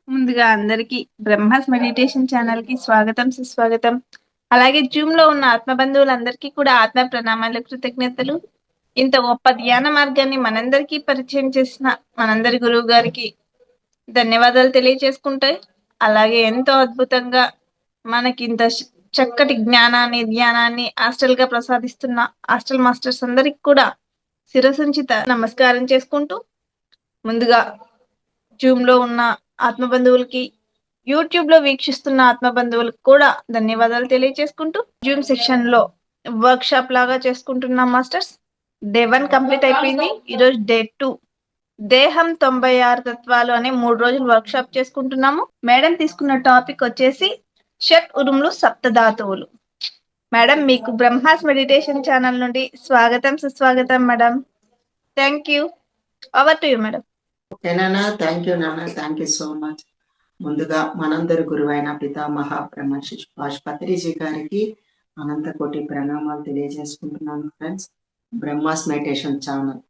ముందుగా అందరికి Brahma's meditation channel కి స్వాగతం సుస్వాగతం. అలాగే జూమ్ లో ఉన్న ఆత్మ బంధువులందరికీ కూడా ఆత్మ ప్రణామాలు, కృతజ్ఞతలు. ఇంత గొప్ప ధ్యాన మార్గాన్ని మనందరికీ పరిచయం చేసిన మనందరి గురువు గారికి ధన్యవాదాలు తెలియజేసుకుంటే, అలాగే ఎంతో అద్భుతంగా మనకి ఇంత చక్కటి జ్ఞానాన్ని ధ్యానాన్ని హాస్టల్ గా ప్రసాదిస్తున్న హాస్టల్ మాస్టర్స్ అందరికి కూడా శిరసంచిత నమస్కారం చేసుకుంటూ, ముందుగా జూమ్ లో ఉన్న ఆత్మ బంధువులకి, యూట్యూబ్ లో వీక్షిస్తున్న ఆత్మ బంధువులకు కూడా ధన్యవాదాలు తెలియజేసుకుంటూ, జూమ్ సెక్షన్ లో వర్క్ షాప్ లాగా చేసుకుంటున్నాం మాస్టర్స్. డే 1 కంప్లీట్ అయిపోయింది. ఈరోజు డే 2 దేహం 96 తత్వాలు అనే 3 రోజులు వర్క్ షాప్ చేసుకుంటున్నాము. మేడం తీసుకున్న టాపిక్ వచ్చేసి షట్ ఉరుములు సప్తధాతువులు. మేడం, మీకు బ్రహ్మాస్ మెడిటేషన్ ఛానల్ నుండి స్వాగతం సుస్వాగతం madam. Thank you. Over to you madam. Okay నాన్న, థ్యాంక్ యూ నాన్న, థ్యాంక్ యూ సో మచ్. ముందుగా మనందరి గురువైన పితామహ బ్రహ్మర్షి సుభాష్ పత్రిజీ గారికి అనంత కోటి ప్రణామాలు తెలియజేసుకుంటున్నాను friends. Brahma's meditation channel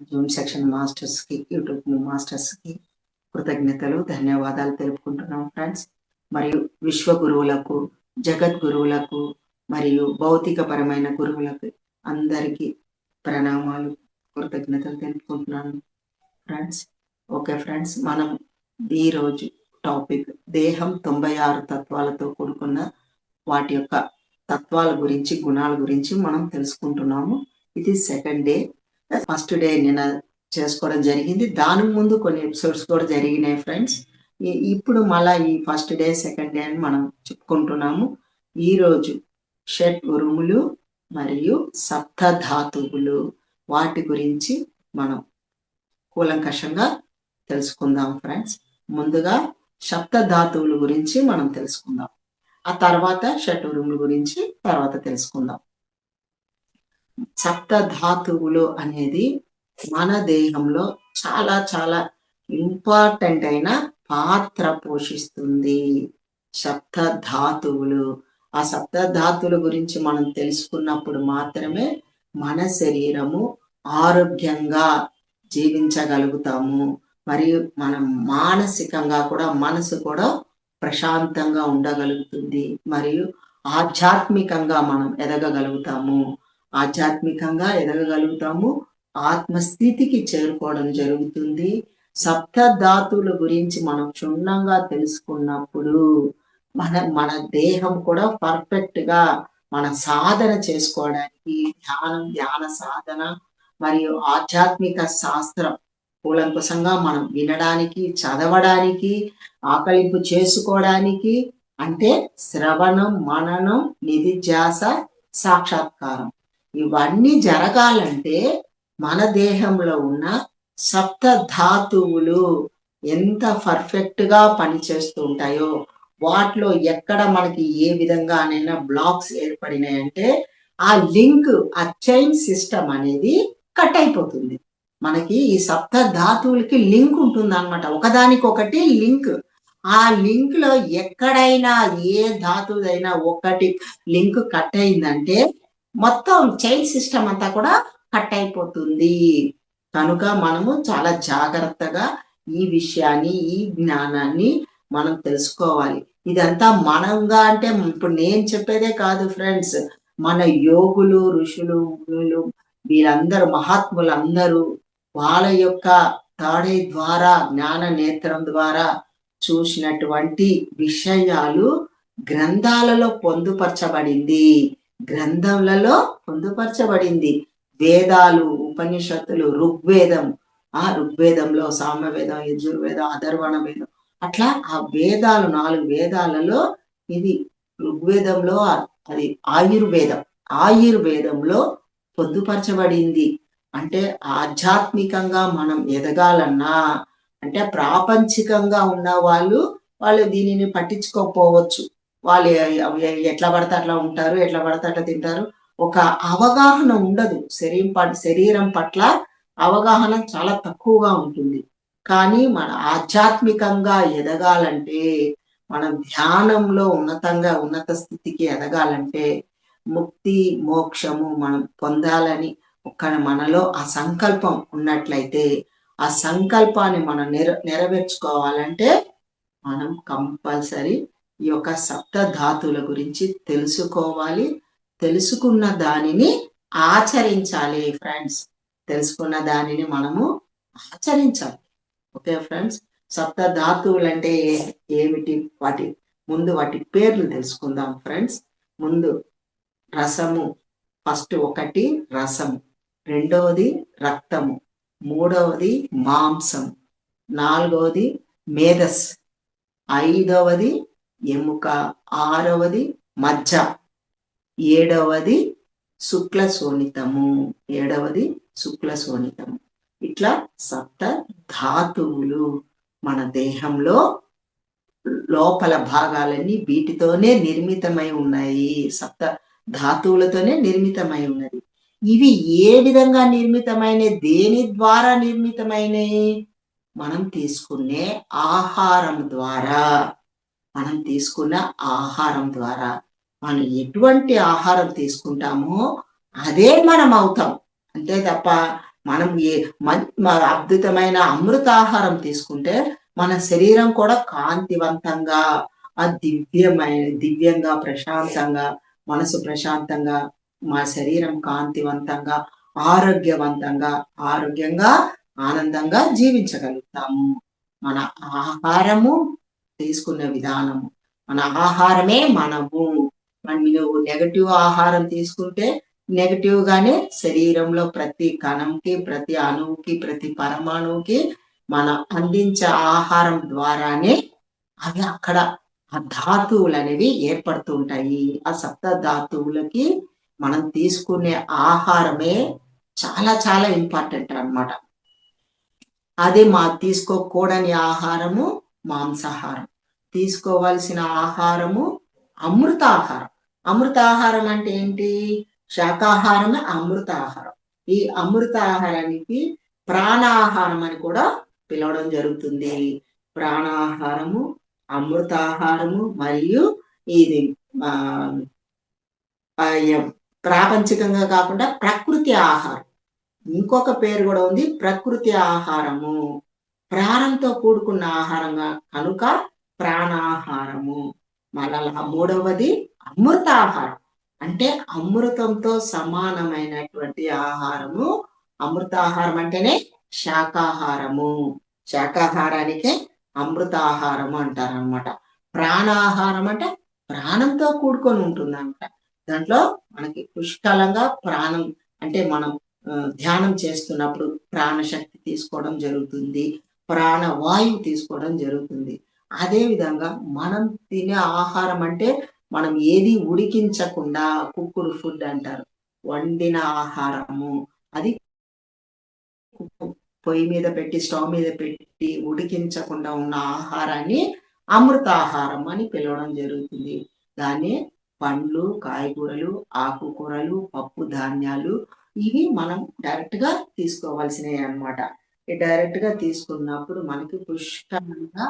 Zoom section masters కి, యూట్యూబ్ మాస్టర్స్ కి కృతజ్ఞతలు, ధన్యవాదాలు తెలుపుకుంటున్నాం ఫ్రెండ్స్. మరియు విశ్వ గురువులకు, జగత్ గురువులకు మరియు భౌతిక పరమైన గురువులకు అందరికీ ప్రణామాలు, కృతజ్ఞతలు తెలుపుకుంటున్నాను ఫ్రెండ్స్. ఓకే ఫ్రెండ్స్, మనం ఈరోజు టాపిక్ దేహం 96 తత్వాలతో కూడుకున్న వాటి యొక్క తత్వాల గురించి, గుణాల గురించి మనం తెలుసుకుంటున్నాము. ఇది సెకండ్ డే. ఫస్ట్ డే నిన్న చేసుకోవడం జరిగింది. దాని ముందు కొన్ని ఎపిసోడ్స్ కూడా జరిగినాయి ఫ్రెండ్స్. ఇప్పుడు మళ్ళా ఈ ఫస్ట్ డే సెకండ్ డే అని మనం చెప్పుకుంటున్నాము. ఈరోజు షట్ ఉరుములు మరియు సప్త ధాతువులు, వాటి గురించి మనం కూలంకషంగా తెలుసుకుందాం ఫ్రెండ్స్. ముందుగా సప్త ధాతువుల గురించి మనం తెలుసుకుందాం. ఆ తర్వాత షటురుముల గురించి తర్వాత తెలుసుకుందాం. సప్త ధాతువులు అనేది మన దేహంలో చాలా చాలా ఇంపార్టెంట్ అయిన పాత్ర పోషిస్తుంది. సప్త ధాతువులు, ఆ సప్త ధాతువుల గురించి మనం తెలుసుకున్నప్పుడు మాత్రమే మన శరీరము ఆరోగ్యంగా జీవించగలుగుతాము. మరియు మనం మానసికంగా కూడా, మనసు కూడా ప్రశాంతంగా ఉండగలుగుతుంది. మరియు ఆధ్యాత్మికంగా మనం ఎదగగలుగుతాము. ఆధ్యాత్మికంగా ఎదగగలుగుతాము, ఆత్మస్థితికి చేరుకోవడం జరుగుతుంది. సప్త ధాతువుల గురించి మనం క్షుణ్ణంగా తెలుసుకున్నప్పుడు మన దేహం కూడా పర్ఫెక్ట్ గా మన సాధన చేసుకోవడానికి, ధ్యాన సాధన మరియు ఆధ్యాత్మిక శాస్త్రం కూలంకుశంగా మనం వినడానికి, చదవడానికి, ఆకలింపు చేసుకోవడానికి, అంటే శ్రవణం, మననం, నిధిధ్యాస, సాక్షాత్కారం, ఇవన్నీ జరగాలంటే మన దేహంలో ఉన్న సప్త ధాతువులు ఎంత పర్ఫెక్ట్ గా పనిచేస్తూ ఉంటాయో, వాటిలో ఎక్కడ మనకి ఏ విధంగానైనా బ్లాక్స్ ఏర్పడినాయంటే ఆ లింక్, ఆ చైన్ సిస్టమ్ అనేది కట్ అయిపోతుంది. మనకి ఈ సప్త ధాతువులకి లింక్ ఉంటుంది అనమాట, ఒకదానికొకటి లింక్. ఆ లింక్ లో ఎక్కడైనా ఏ ధాతువుదైనా ఒకటి లింక్ కట్ అయిందంటే మొత్తం చైన్ సిస్టమ్ అంతా కూడా కట్ అయిపోతుంది. కనుక మనము చాలా జాగ్రత్తగా ఈ విషయాన్ని, ఈ జ్ఞానాన్ని మనం తెలుసుకోవాలి. ఇదంతా మనంగా అంటే ఇప్పుడు నేను చెప్పేదే కాదు ఫ్రెండ్స్, మన యోగులు, ఋషులు, మునులు, వీరందరూ మహాత్ములందరూ వాళ్ళ యొక్క తాడే ద్వారా, జ్ఞాన నేత్రం ద్వారా చూసినటువంటి విషయాలు గ్రంథాలలో పొందుపరచబడింది. గ్రంథములలో పొందుపరచబడింది. వేదాలు, ఉపనిషత్తులు, ఋగ్వేదం, ఆ ఋగ్వేదంలో సామవేదం, యజుర్వేదం, అథర్వణ వేదం, అట్లా ఆ వేదాలు 4 వేదాలలో ఇది ఋగ్వేదంలో అది ఆయుర్వేదంలో పొందుపరచబడింది. అంటే ఆధ్యాత్మికంగా మనం ఎదగాలన్నా, అంటే ప్రాపంచికంగా ఉన్న వాళ్ళు దీనిని పట్టించుకోకపోవచ్చు. వాళ్ళు ఎట్లా పడితే అట్లా ఉంటారు, ఎట్లా పడితే అట్లా తింటారు. ఒక అవగాహన ఉండదు. శరీరం పట్ల అవగాహన చాలా తక్కువగా ఉంటుంది. కానీ మన ఆధ్యాత్మికంగా ఎదగాలంటే, మనం ధ్యానంలో ఉన్నత స్థితికి ఎదగాలంటే, ముక్తి మోక్షము మనం పొందాలని మనలో ఆ సంకల్పం ఉన్నట్లయితే, ఆ సంకల్పాన్ని మనం నెరవేర్చుకోవాలంటే మనం కంపల్సరీ ఈ యొక్క సప్త ధాతువుల గురించి తెలుసుకోవాలి. తెలుసుకున్న దానిని ఆచరించాలి ఫ్రెండ్స్. తెలుసుకున్న దానిని మనము ఆచరించాలి. ఓకే ఫ్రెండ్స్, సప్త ధాతువులు అంటే ఏమిటి, వాటి పేర్లు తెలుసుకుందాం ఫ్రెండ్స్. ముందు రసము, ఫస్ట్ ఒకటి రసము, రెండవది రక్తము, మూడవది మాంసం, నాలుగవది మేధస్, ఐదవది ఎముక, ఆరవది మజ్జ, ఏడవది శుక్ల శోణితము, ఇట్లా సప్త ధాతువులు మన దేహంలో లోపల భాగాలన్నీ వీటితోనే నిర్మితమై ఉన్నాయి. సప్త ధాతువులతోనే నిర్మితమై ఉన్నది. ఇవి ఏ విధంగా నిర్మితమైన, దేని ద్వారా నిర్మితమైనవి? మనం తీసుకునే ఆహారం ద్వారా. మనం ఎటువంటి ఆహారం తీసుకుంటామో అదే మనం అవుతాం. అంతే తప్ప మనం అద్భుతమైన అమృతాహారం తీసుకుంటే మన శరీరం కూడా కాంతివంతంగా, దివ్యంగా, ప్రశాంతంగా, మనసు ప్రశాంతంగా, మా శరీరం కాంతివంతంగా, ఆరోగ్యంగా ఆనందంగా జీవించగలుగుతాము. మన ఆహారము తీసుకునే విధానము, మన ఆహారమే మనము. నువ్వు నెగటివ్ ఆహారం తీసుకుంటే నెగటివ్ గానే శరీరంలో ప్రతి కణంకి, ప్రతి అణువుకి, ప్రతి పరమాణువుకి మనం అందించే ఆహారం ద్వారానే అవి అక్కడ ఆ ధాతువులు అనేవి ఏర్పడుతూ ఉంటాయి. ఆ సప్త ధాతువులకి మనం తీసుకునే ఆహారమే చాలా చాలా ఇంపార్టెంట్ అన్నమాట. అదే తీసుకోకూడని ఆహారము మాంసాహారం. తీసుకోవాల్సిన ఆహారము అమృతాహారం. అమృతాహారం అంటే ఏంటి? శాకాహారమే అమృతాహారం. ఈ అమృతాహారానికి ప్రాణాహారం అని కూడా పిలవడం జరుగుతుంది. ప్రాణాహారము, అమృతాహారము మరియు ఇది ప్రాపంచికంగా కాకుండా ప్రకృతి ఆహారం. ఇంకొక పేరు కూడా ఉంది, ప్రకృతి ఆహారము. ప్రాణంతో కూడుకున్న ఆహారంగా కనుక ప్రాణాహారము. మరలా మూడవది అమృతాహారం, అంటే అమృతంతో సమానమైనటువంటి ఆహారము. అమృతాహారం అంటేనే శాకాహారము. శాకాహారానికే అమృతాహారము అంటారనమాట. ప్రాణాహారం అంటే ప్రాణంతో కూడుకొని ఉంటుందన్నమాట. దాంట్లో మనకి పుష్కలంగా ప్రాణం, అంటే మనం ధ్యానం చేస్తున్నప్పుడు ప్రాణశక్తి తీసుకోవడం జరుగుతుంది, ప్రాణవాయువు తీసుకోవడం జరుగుతుంది. అదే విధంగా మనం తినే ఆహారం అంటే మనం ఏది ఉడికించకుండా, కుక్కుడు ఫుడ్ అంటారు, వండిన ఆహారము. అది పొయ్యి మీద పెట్టి, స్టవ్ మీద పెట్టి ఉడికించకుండా ఉన్న ఆహారాన్ని అమృతాహారం అని పిలవడం జరుగుతుంది. దాన్ని పండ్లు, కాయగూరలు, ఆకుకూరలు, పప్పు ధాన్యాలు, ఇవి మనం డైరెక్ట్ గా తీసుకోవాల్సినవి అన్నమాట. డైరెక్ట్ గా తీసుకున్నప్పుడు మనకి పుష్కలంగా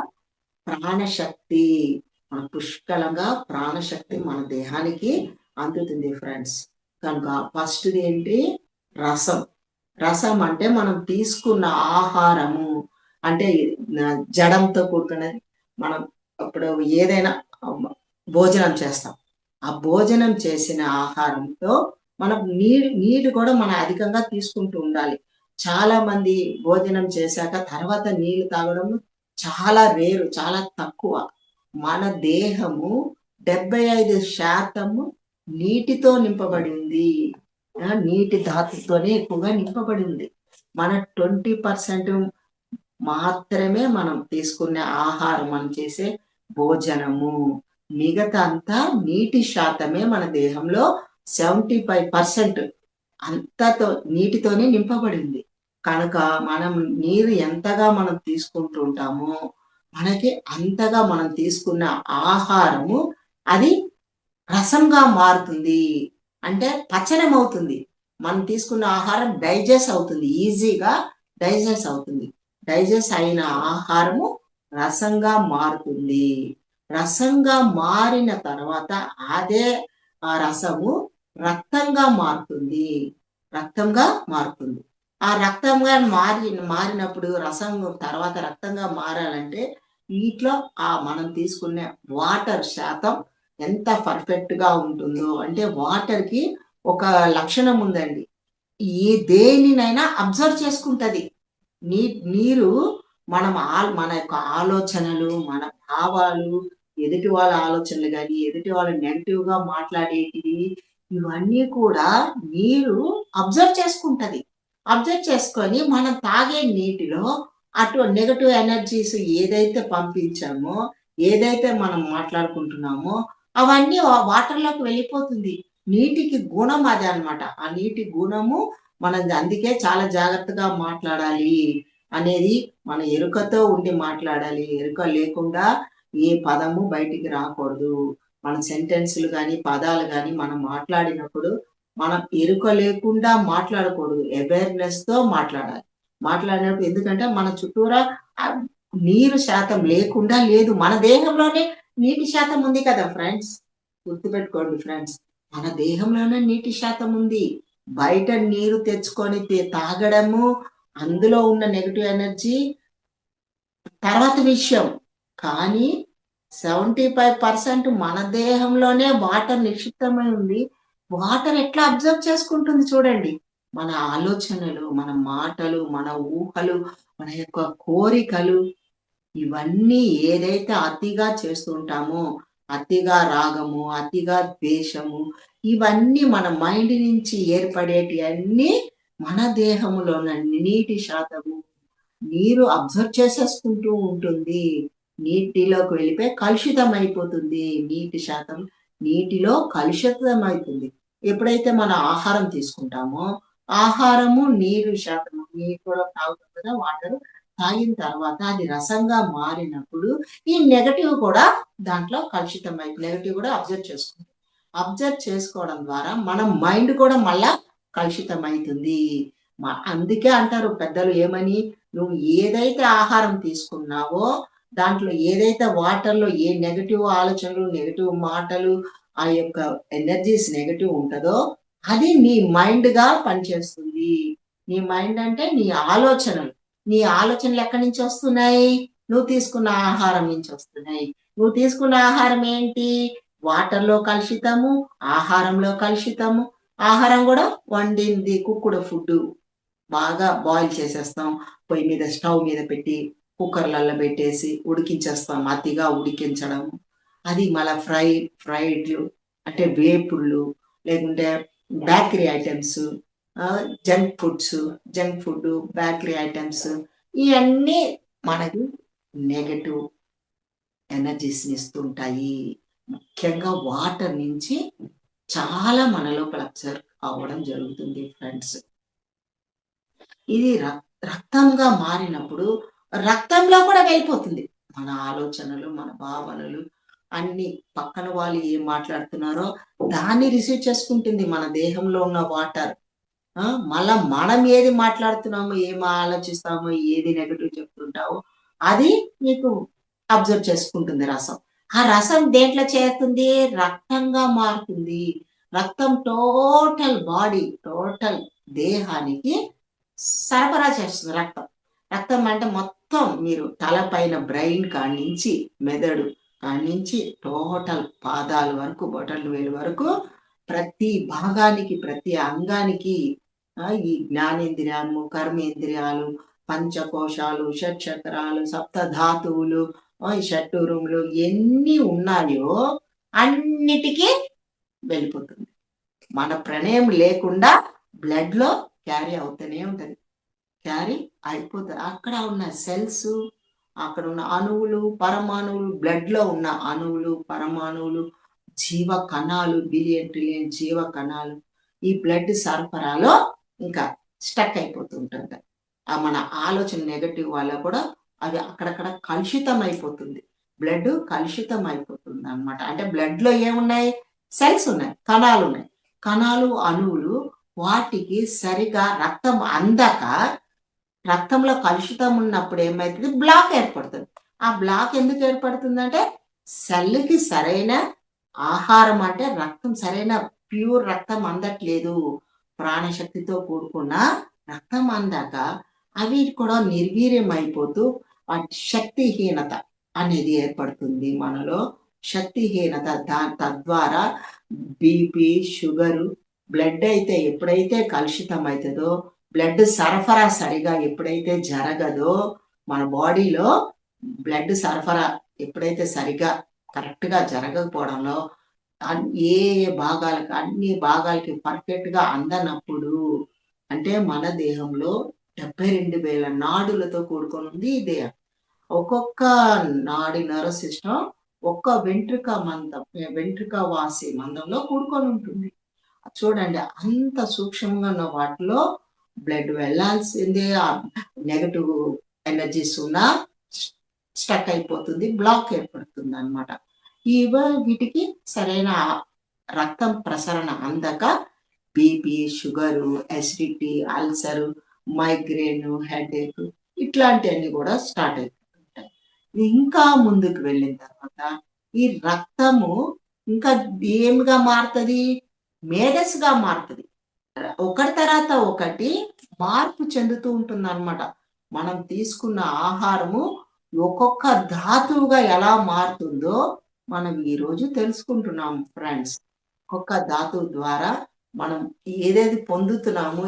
ప్రాణశక్తి మన దేహానికి అందుతుంది ఫ్రెండ్స్. కనుక ఫస్ట్ ఏంటి? రసం అంటే మనం తీసుకున్న ఆహారము, అంటే జడంతో కూడుకున్నది. మనం అప్పుడు ఏదైనా భోజనం చేస్తాం, ఆ భోజనం చేసిన ఆహారంతో మనం నీరు కూడా మనం అధికంగా తీసుకుంటూ ఉండాలి. చాలా మంది భోజనం చేశాక తర్వాత నీళ్లు తాగడం చాలా రేరు, చాలా తక్కువ. మన దేహము 75% నీటితో నింపబడి ఉంది. నీటి ధాతుతోనే ఎక్కువగా నింపబడి ఉంది. మన 20% మాత్రమే మనం తీసుకునే ఆహారం, మనం చేసే భోజనము. మిగతా అంతా నీటి శాతమే మన దేహంలో 75% అంతతో నీటితోనే నింపబడింది. కనుక మనం నీరు ఎంతగా మనం తీసుకుంటూ ఉంటామో మనకి అంతగా మనం తీసుకున్న ఆహారము అది రసంగా మారుతుంది, అంటే పచనం అవుతుంది. మనం తీసుకున్న ఆహారం డైజెస్ట్ అవుతుంది, ఈజీగా డైజెస్ట్ అవుతుంది. డైజెస్ట్ అయిన ఆహారము రసంగా మారుతుంది. రసంగా మారిన తర్వాత అదే ఆ రసము రక్తంగా మారుతుంది. ఆ రక్తంగా మారినప్పుడు రసం తర్వాత రక్తంగా మారాలంటే వీటిలో మనం తీసుకునే వాటర్ శాతం ఎంత పర్ఫెక్ట్ గా ఉంటుందో, అంటే వాటర్ కి ఒక లక్షణం ఉందండి. దేనినైనా అబ్జర్వ్ చేసుకుంటది. నీరు మన యొక్క ఆలోచనలు, మన భావాలు, ఎదుటి వాళ్ళ ఆలోచనలు గాని, ఎదుటి వాళ్ళ నెగెటివ్ గా మాట్లాడేటివి, ఇవన్నీ కూడా నీరు అబ్జర్వ్ చేసుకుంటది. అబ్జర్వ్ చేసుకొని మనం తాగే నీటిలో నెగెటివ్ ఎనర్జీస్ ఏదైతే పంపించామో, ఏదైతే మనం మాట్లాడుకుంటున్నామో అవన్నీ వాటర్‌లోకి వెళ్ళిపోతుంది. నీటికి గుణం అదే అన్నమాట. ఆ నీటి గుణము మనది. అందుకే చాలా జాగ్రత్తగా మాట్లాడాలి అనేది, మన ఎరుకతో ఉండి మాట్లాడాలి. ఎరుక లేకుండా ఏ పదము బయటికి రాకూడదు. మన సెంటెన్స్‌లు గాని, పదాలు గాని మనం మాట్లాడినప్పుడు మనం ఎరుక లేకుండా మాట్లాడకూడదు. అవేర్‌నెస్‌తో మాట్లాడాలి. మాట్లాడినప్పుడు, ఎందుకంటే మన చుట్టూరా నీరు శాతం లేకుండా లేదు. మన దేహంలోనే నీటి శాతం ఉంది కదా ఫ్రెండ్స్. గుర్తుపెట్టుకోండి ఫ్రెండ్స్. మన దేహంలోనే నీటి శాతం ఉంది. బయట నీరు తెచ్చుకొని తాగడము, అందులో ఉన్న నెగెటివ్ ఎనర్జీ తర్వాత విషయం. కానీ 75% మన దేహంలోనే వాటర్ నిక్షిప్తమై ఉంది. వాటర్ ఎట్లా అబ్జర్వ్ చేసుకుంటుంది చూడండి. మన ఆలోచనలు, మన మాటలు, మన ఊహలు, మన యొక్క కోరికలు, ఇవన్నీ ఏదైతే అతిగా చేస్తుంటామో, అతిగా రాగము, అతిగా ద్వేషము, ఇవన్నీ మన మైండ్ నుంచి ఏర్పడేటివన్నీ మన దేహములోన నీటి శాతము నీరు అబ్జర్వ్ చేసేసుకుంటూ ఉంటుంది. నీటిలోకి వెళ్ళిపోయి కలుషితం అయిపోతుంది. నీటి శాతం నీటిలో కలుషితం అవుతుంది. ఎప్పుడైతే మనం ఆహారం తీసుకుంటామో, ఆహారము నీరు శాతం, నీరు కూడా తాగుతాం కదా వాటర్, తాగిన తర్వాత అది రసంగా మారినప్పుడు ఈ నెగటివ్ కూడా దాంట్లో కలుషితం నెగటివ్ కూడా అబ్జర్వ్ చేసుకుంటాం. అబ్జర్వ్ చేసుకోవడం ద్వారా మన మైండ్ కూడా మళ్ళా కలుషితం అవుతుంది. అందుకే అంటారు పెద్దలు ఏమని, నువ్వు ఏదైతే ఆహారం తీసుకున్నావో దాంట్లో ఏదైతే వాటర్‌లో ఏ నెగెటివ్ ఆలోచనలు, నెగెటివ్ మాటలు, ఆ యొక్క ఎనర్జీస్ నెగెటివ్ ఉంటదో అది నీ మైండ్‌గా పనిచేస్తుంది. నీ మైండ్ అంటే నీ ఆలోచనలు. నీ ఆలోచనలు ఎక్కడి నుంచి వస్తున్నాయి? నువ్వు తీసుకున్న ఆహారం నుంచి వస్తున్నాయి. నువ్వు తీసుకున్న ఆహారం ఏంటి? వాటర్‌లో కలుషితము, ఆహారంలో కలుషితము. ఆహారం కూడా వండింది కుక్కుడు ఫుడ్డు. బాగా బాయిల్ చేసేస్తాం. పొయ్యి మీద స్టవ్ మీద పెట్టి కుక్కర్‌లల్లో పెట్టేసి ఉడికించేస్తాం. అతిగా ఉడికించడం. అది మళ్ళా ఫ్రైడ్‌లు అంటే వేపుళ్ళు, లేకుంటే bakery items, junk food, bakery items, ఇయన్నీ మనకు నెగెటివ్ ఎనర్జీస్‌ని ఇస్తుంటాయి. ముఖ్యంగా వాటర్ నుంచి చాలా మన లోపల అబ్జర్వ్ అవ్వడం జరుగుతుంది ఫ్రెండ్స్. ఇది రక్తంగా మారినప్పుడు రక్తంలో కూడా వెళ్ళిపోతుంది. మన ఆలోచనలు, మన భావనలు అన్ని, పక్కన వాళ్ళు ఏం మాట్లాడుతున్నారో దాన్ని రిసీవ్ చేసుకుంటుంది మన దేహంలో ఉన్న వాటర్. మళ్ళా మనం ఏది మాట్లాడుతున్నామో, ఏం ఆలోచిస్తామో, ఏది నెగటివ్ చెప్తుంటావో అది నీకు అబ్జర్వ్ చేసుకుంటుంది రసం. ఆ రసం దేంట్లో చేరుతుంది? రక్తంగా మారుతుంది. రక్తం టోటల్ దేహానికి సరఫరా చేస్తుంది రక్తం. రక్తం అంటే మొత్తం మీరు తలపైన బ్రెయిన్ కాడ్నించి, మెదడు కాడ్నించి టోటల్ పాదాల వరకు, బొటనవేలు వేలు వరకు ప్రతి భాగానికి, ప్రతి అంగానికి ఈ జ్ఞానేంద్రియాలు, కర్మేంద్రియాలు, పంచకోశాలు, షట్చక్రాలు, సప్తధాతువులు, ఈ షట్టురుములు ఎన్ని ఉన్నాయో అన్నిటికీ వెళ్ళిపోతుంది. మన ప్రణయం లేకుండా బ్లడ్‌లో క్యారీ అవుతూనే ఉంటది. క్యారీ అయిపోతది. అక్కడ ఉన్న సెల్స్, అక్కడ ఉన్న అణువులు, పరమాణువులు, బ్లడ్‌లో ఉన్న అణువులు, పరమాణువులు, జీవ కణాలు, బిలియన్ ట్రిలియన్ జీవ కణాలు ఈ బ్లడ్ సరఫరాలో ఇంకా స్టక్ అయిపోతూ ఉంటంట. మన ఆలోచన నెగెటివ్ వల్ల కూడా అది అక్కడక్కడ కలుషితం అయిపోతుంది. బ్లడ్ కలుషితం అయిపోతుందన్నమాట. అంటే బ్లడ్‌లో ఏమున్నాయి? సెల్స్ ఉన్నాయి, కణాలున్నాయి. కణాలు, అణువులు వాటికి సరిగా రక్తం అందక, రక్తంలో కలుషితం ఉన్నప్పుడు ఏమైతుంది? బ్లాక్ ఏర్పడుతుంది. ఆ బ్లాక్ ఎందుకు ఏర్పడుతుందంటే సెల్‌కి సరైన ఆహారం, అంటే రక్తం సరైన ప్యూర్ రక్తం అందట్లేదు. ప్రాణశక్తితో కూడుకున్న రక్తం అందాక అవి కూడా నిర్వీర్యం అయిపోతూ వాటి శక్తిహీనత, అనేది ఏర్పడుతుంది మనలో. శక్తిహీనత తద్వారా బీపీ, షుగరు, బ్లడ్ అయితే ఎప్పుడైతే కలుషితం అవుతుందో, బ్లడ్ సరఫరా సరిగా ఎప్పుడైతే జరగదో మన బాడీలో, బ్లడ్ సరఫరా ఎప్పుడైతే సరిగా కరెక్ట్గా జరగకపోవడంలో ఏ ఏ భాగాలకు అన్ని భాగాలకి పర్ఫెక్ట్ గా అందనప్పుడు, అంటే మన దేహంలో 72,000 నాడులతో కూడుకొని ఉంది ఈ దేహం. ఒక్కొక్క నాడి నర్వ్ సిస్టమ్ ఒక్క వెంట్రుక వాసి మందంలో కూడుకొని ఉంటుంది. చూడండి, అంత సూక్ష్మంగా ఉన్న వాటిలో బ్లడ్ వెళ్ళాల్సిందే. నెగటివ్ ఎనర్జీస్ ఉన్నా స్టక్ అయిపోతుంది, బ్లాక్ ఏర్పడుతుంది అనమాట. వీటికి సరైన రక్తం ప్రసరణ అందక BP, sugar, acidity, ulcer, migraine, headache ఇట్లాంటివన్నీ కూడా స్టార్ట్ అయిపోతుంటాయి. ఇంకా ముందుకు వెళ్ళిన తర్వాత ఈ రక్తము ఇంకా ఏమిగా మారుతుంది? మేధస్సుగా మారుతుంది. ఒకటి తర్వాత ఒకటి మార్పు చెందుతూ ఉంటుంది అనమాట. మనం తీసుకున్న ఆహారము ఒక్కొక్క ధాతువుగా ఎలా మారుతుందో మనం ఈరోజు తెలుసుకుంటున్నాం ఫ్రెండ్స్. ఒక్కొక్క ధాతువు ద్వారా మనం ఏదేది పొందుతున్నాము,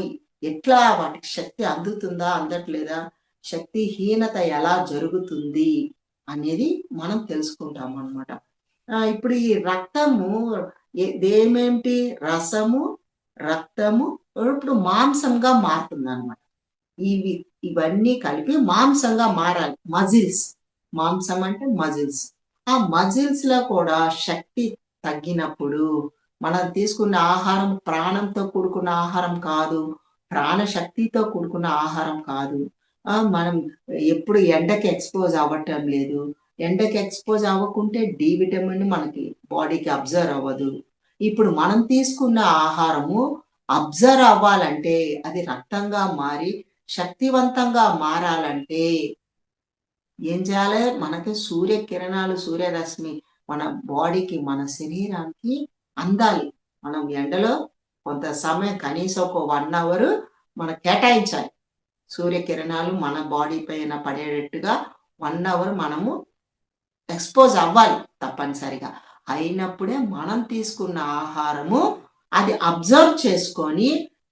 ఎట్లా వాటికి శక్తి అందుతుందా, అందట్లేదా, శక్తిహీనత ఎలా జరుగుతుంది అనేది మనం తెలుసుకుంటాం అనమాట. ఇప్పుడు ఈ రక్తము ఏమేమిటి? రసము, రక్తము ఇప్పుడు మాంసంగా మారుతుంది అనమాట. ఇవన్నీ కలిపి మాంసంగా మారాలి. మజిల్స్, మాంసం అంటే మజిల్స్. ఆ మజిల్స్ లో కూడా శక్తి తగ్గినప్పుడు మనం తీసుకున్న ఆహారం ప్రాణంతో కూడుకున్న ఆహారం కాదు, ప్రాణశక్తితో కూడుకున్న ఆహారం కాదు. మనం ఎప్పుడు ఎండకి ఎక్స్పోజ్ అవ్వటం లేదు. ఎండకి ఎక్స్పోజ్ అవ్వకుంటే డి విటమిన్ మనకి బాడీకి అబ్జర్వ్ అవ్వదు. ఇప్పుడు మనం తీసుకున్న ఆహారము అబ్జర్వ్ అవ్వాలంటే, అది రక్తంగా మారి శక్తివంతంగా మారాలంటే ఏం చేయాలి? మనకి సూర్యకిరణాలు, సూర్యరశ్మి మన బాడీకి, మన శరీరానికి అందాలి. మనం ఎండలో కొంత సమయం, కనీసం ఒక 1 అవర్ మనం కేటాయించాలి. సూర్యకిరణాలు మన బాడీ పైన పడేటట్టుగా 1 అవర్ మనము ఎక్స్పోజ్ అవ్వాలి తప్పనిసరిగా. అయినప్పుడే మనం తీసుకున్న ఆహారము అది అబ్జర్వ్ చేసుకొని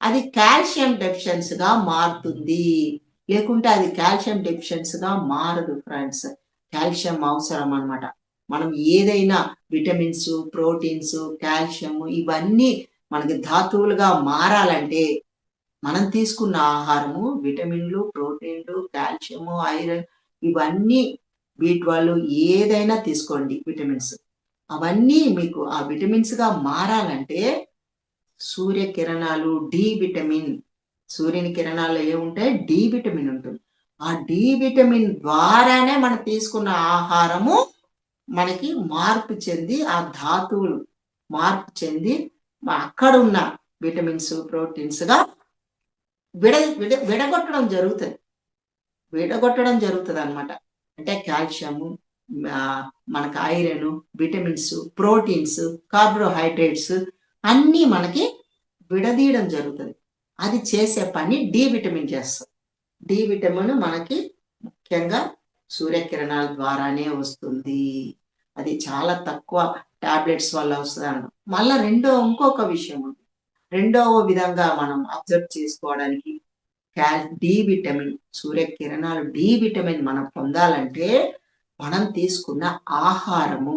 అది కాల్షియం డెఫిషియన్సీగా మారుతుంది. లేకుంటే అది కాల్షియం డెఫిషియన్సీగా మారదు ఫ్రెండ్స్. కాల్షియం అవసరం అనమాట. మనం ఏదైనా విటమిన్స్, ప్రోటీన్స్, కాల్షియం ఇవన్నీ మనకి ధాతువులుగా మారాలంటే మనం తీసుకున్న ఆహారము విటమిన్లు, ప్రోటీన్లు, కాల్షియము, ఐరన్ ఇవన్నీ B12 ఏదైనా తీసుకోండి విటమిన్స్. అవన్నీ మీకు ఆ విటమిన్స్ గా మారాలంటే సూర్యకిరణాలు, డి విటమిన్, సూర్యుని కిరణాల్లో ఏముంటాయి? డి విటమిన్ ఉంటుంది. ఆ డి విటమిన్ ద్వారానే మనం తీసుకున్న ఆహారము మనకి మార్పు చెంది, ఆ ధాతువులు మార్పు చెంది అక్కడున్న విటమిన్స్, ప్రోటీన్స్ గా విడగొట్టడం జరుగుతుంది అనమాట. అంటే కాల్షియము, మనకి ఐరన్, విటమిన్స్, ప్రోటీన్స్, కార్బోహైడ్రేట్స్ అన్నీ మనకి విడదీయడం జరుగుతుంది. అది చేసే పని డి విటమిన్ చేస్తుంది. డి విటమిన్ మనకి ముఖ్యంగా సూర్యకిరణాల ద్వారానే వస్తుంది. అది చాలా తక్కువ టాబ్లెట్స్ వల్ల వస్తుంది అన్న. మళ్ళా ఇంకొక విషయం ఉంది. రెండవ విధంగా మనం అబ్జర్వ్ చేసుకోవడానికి డి విటమిన్, సూర్యకిరణాలు డి విటమిన్ మనం పొందాలంటే మనం తీసుకున్న ఆహారము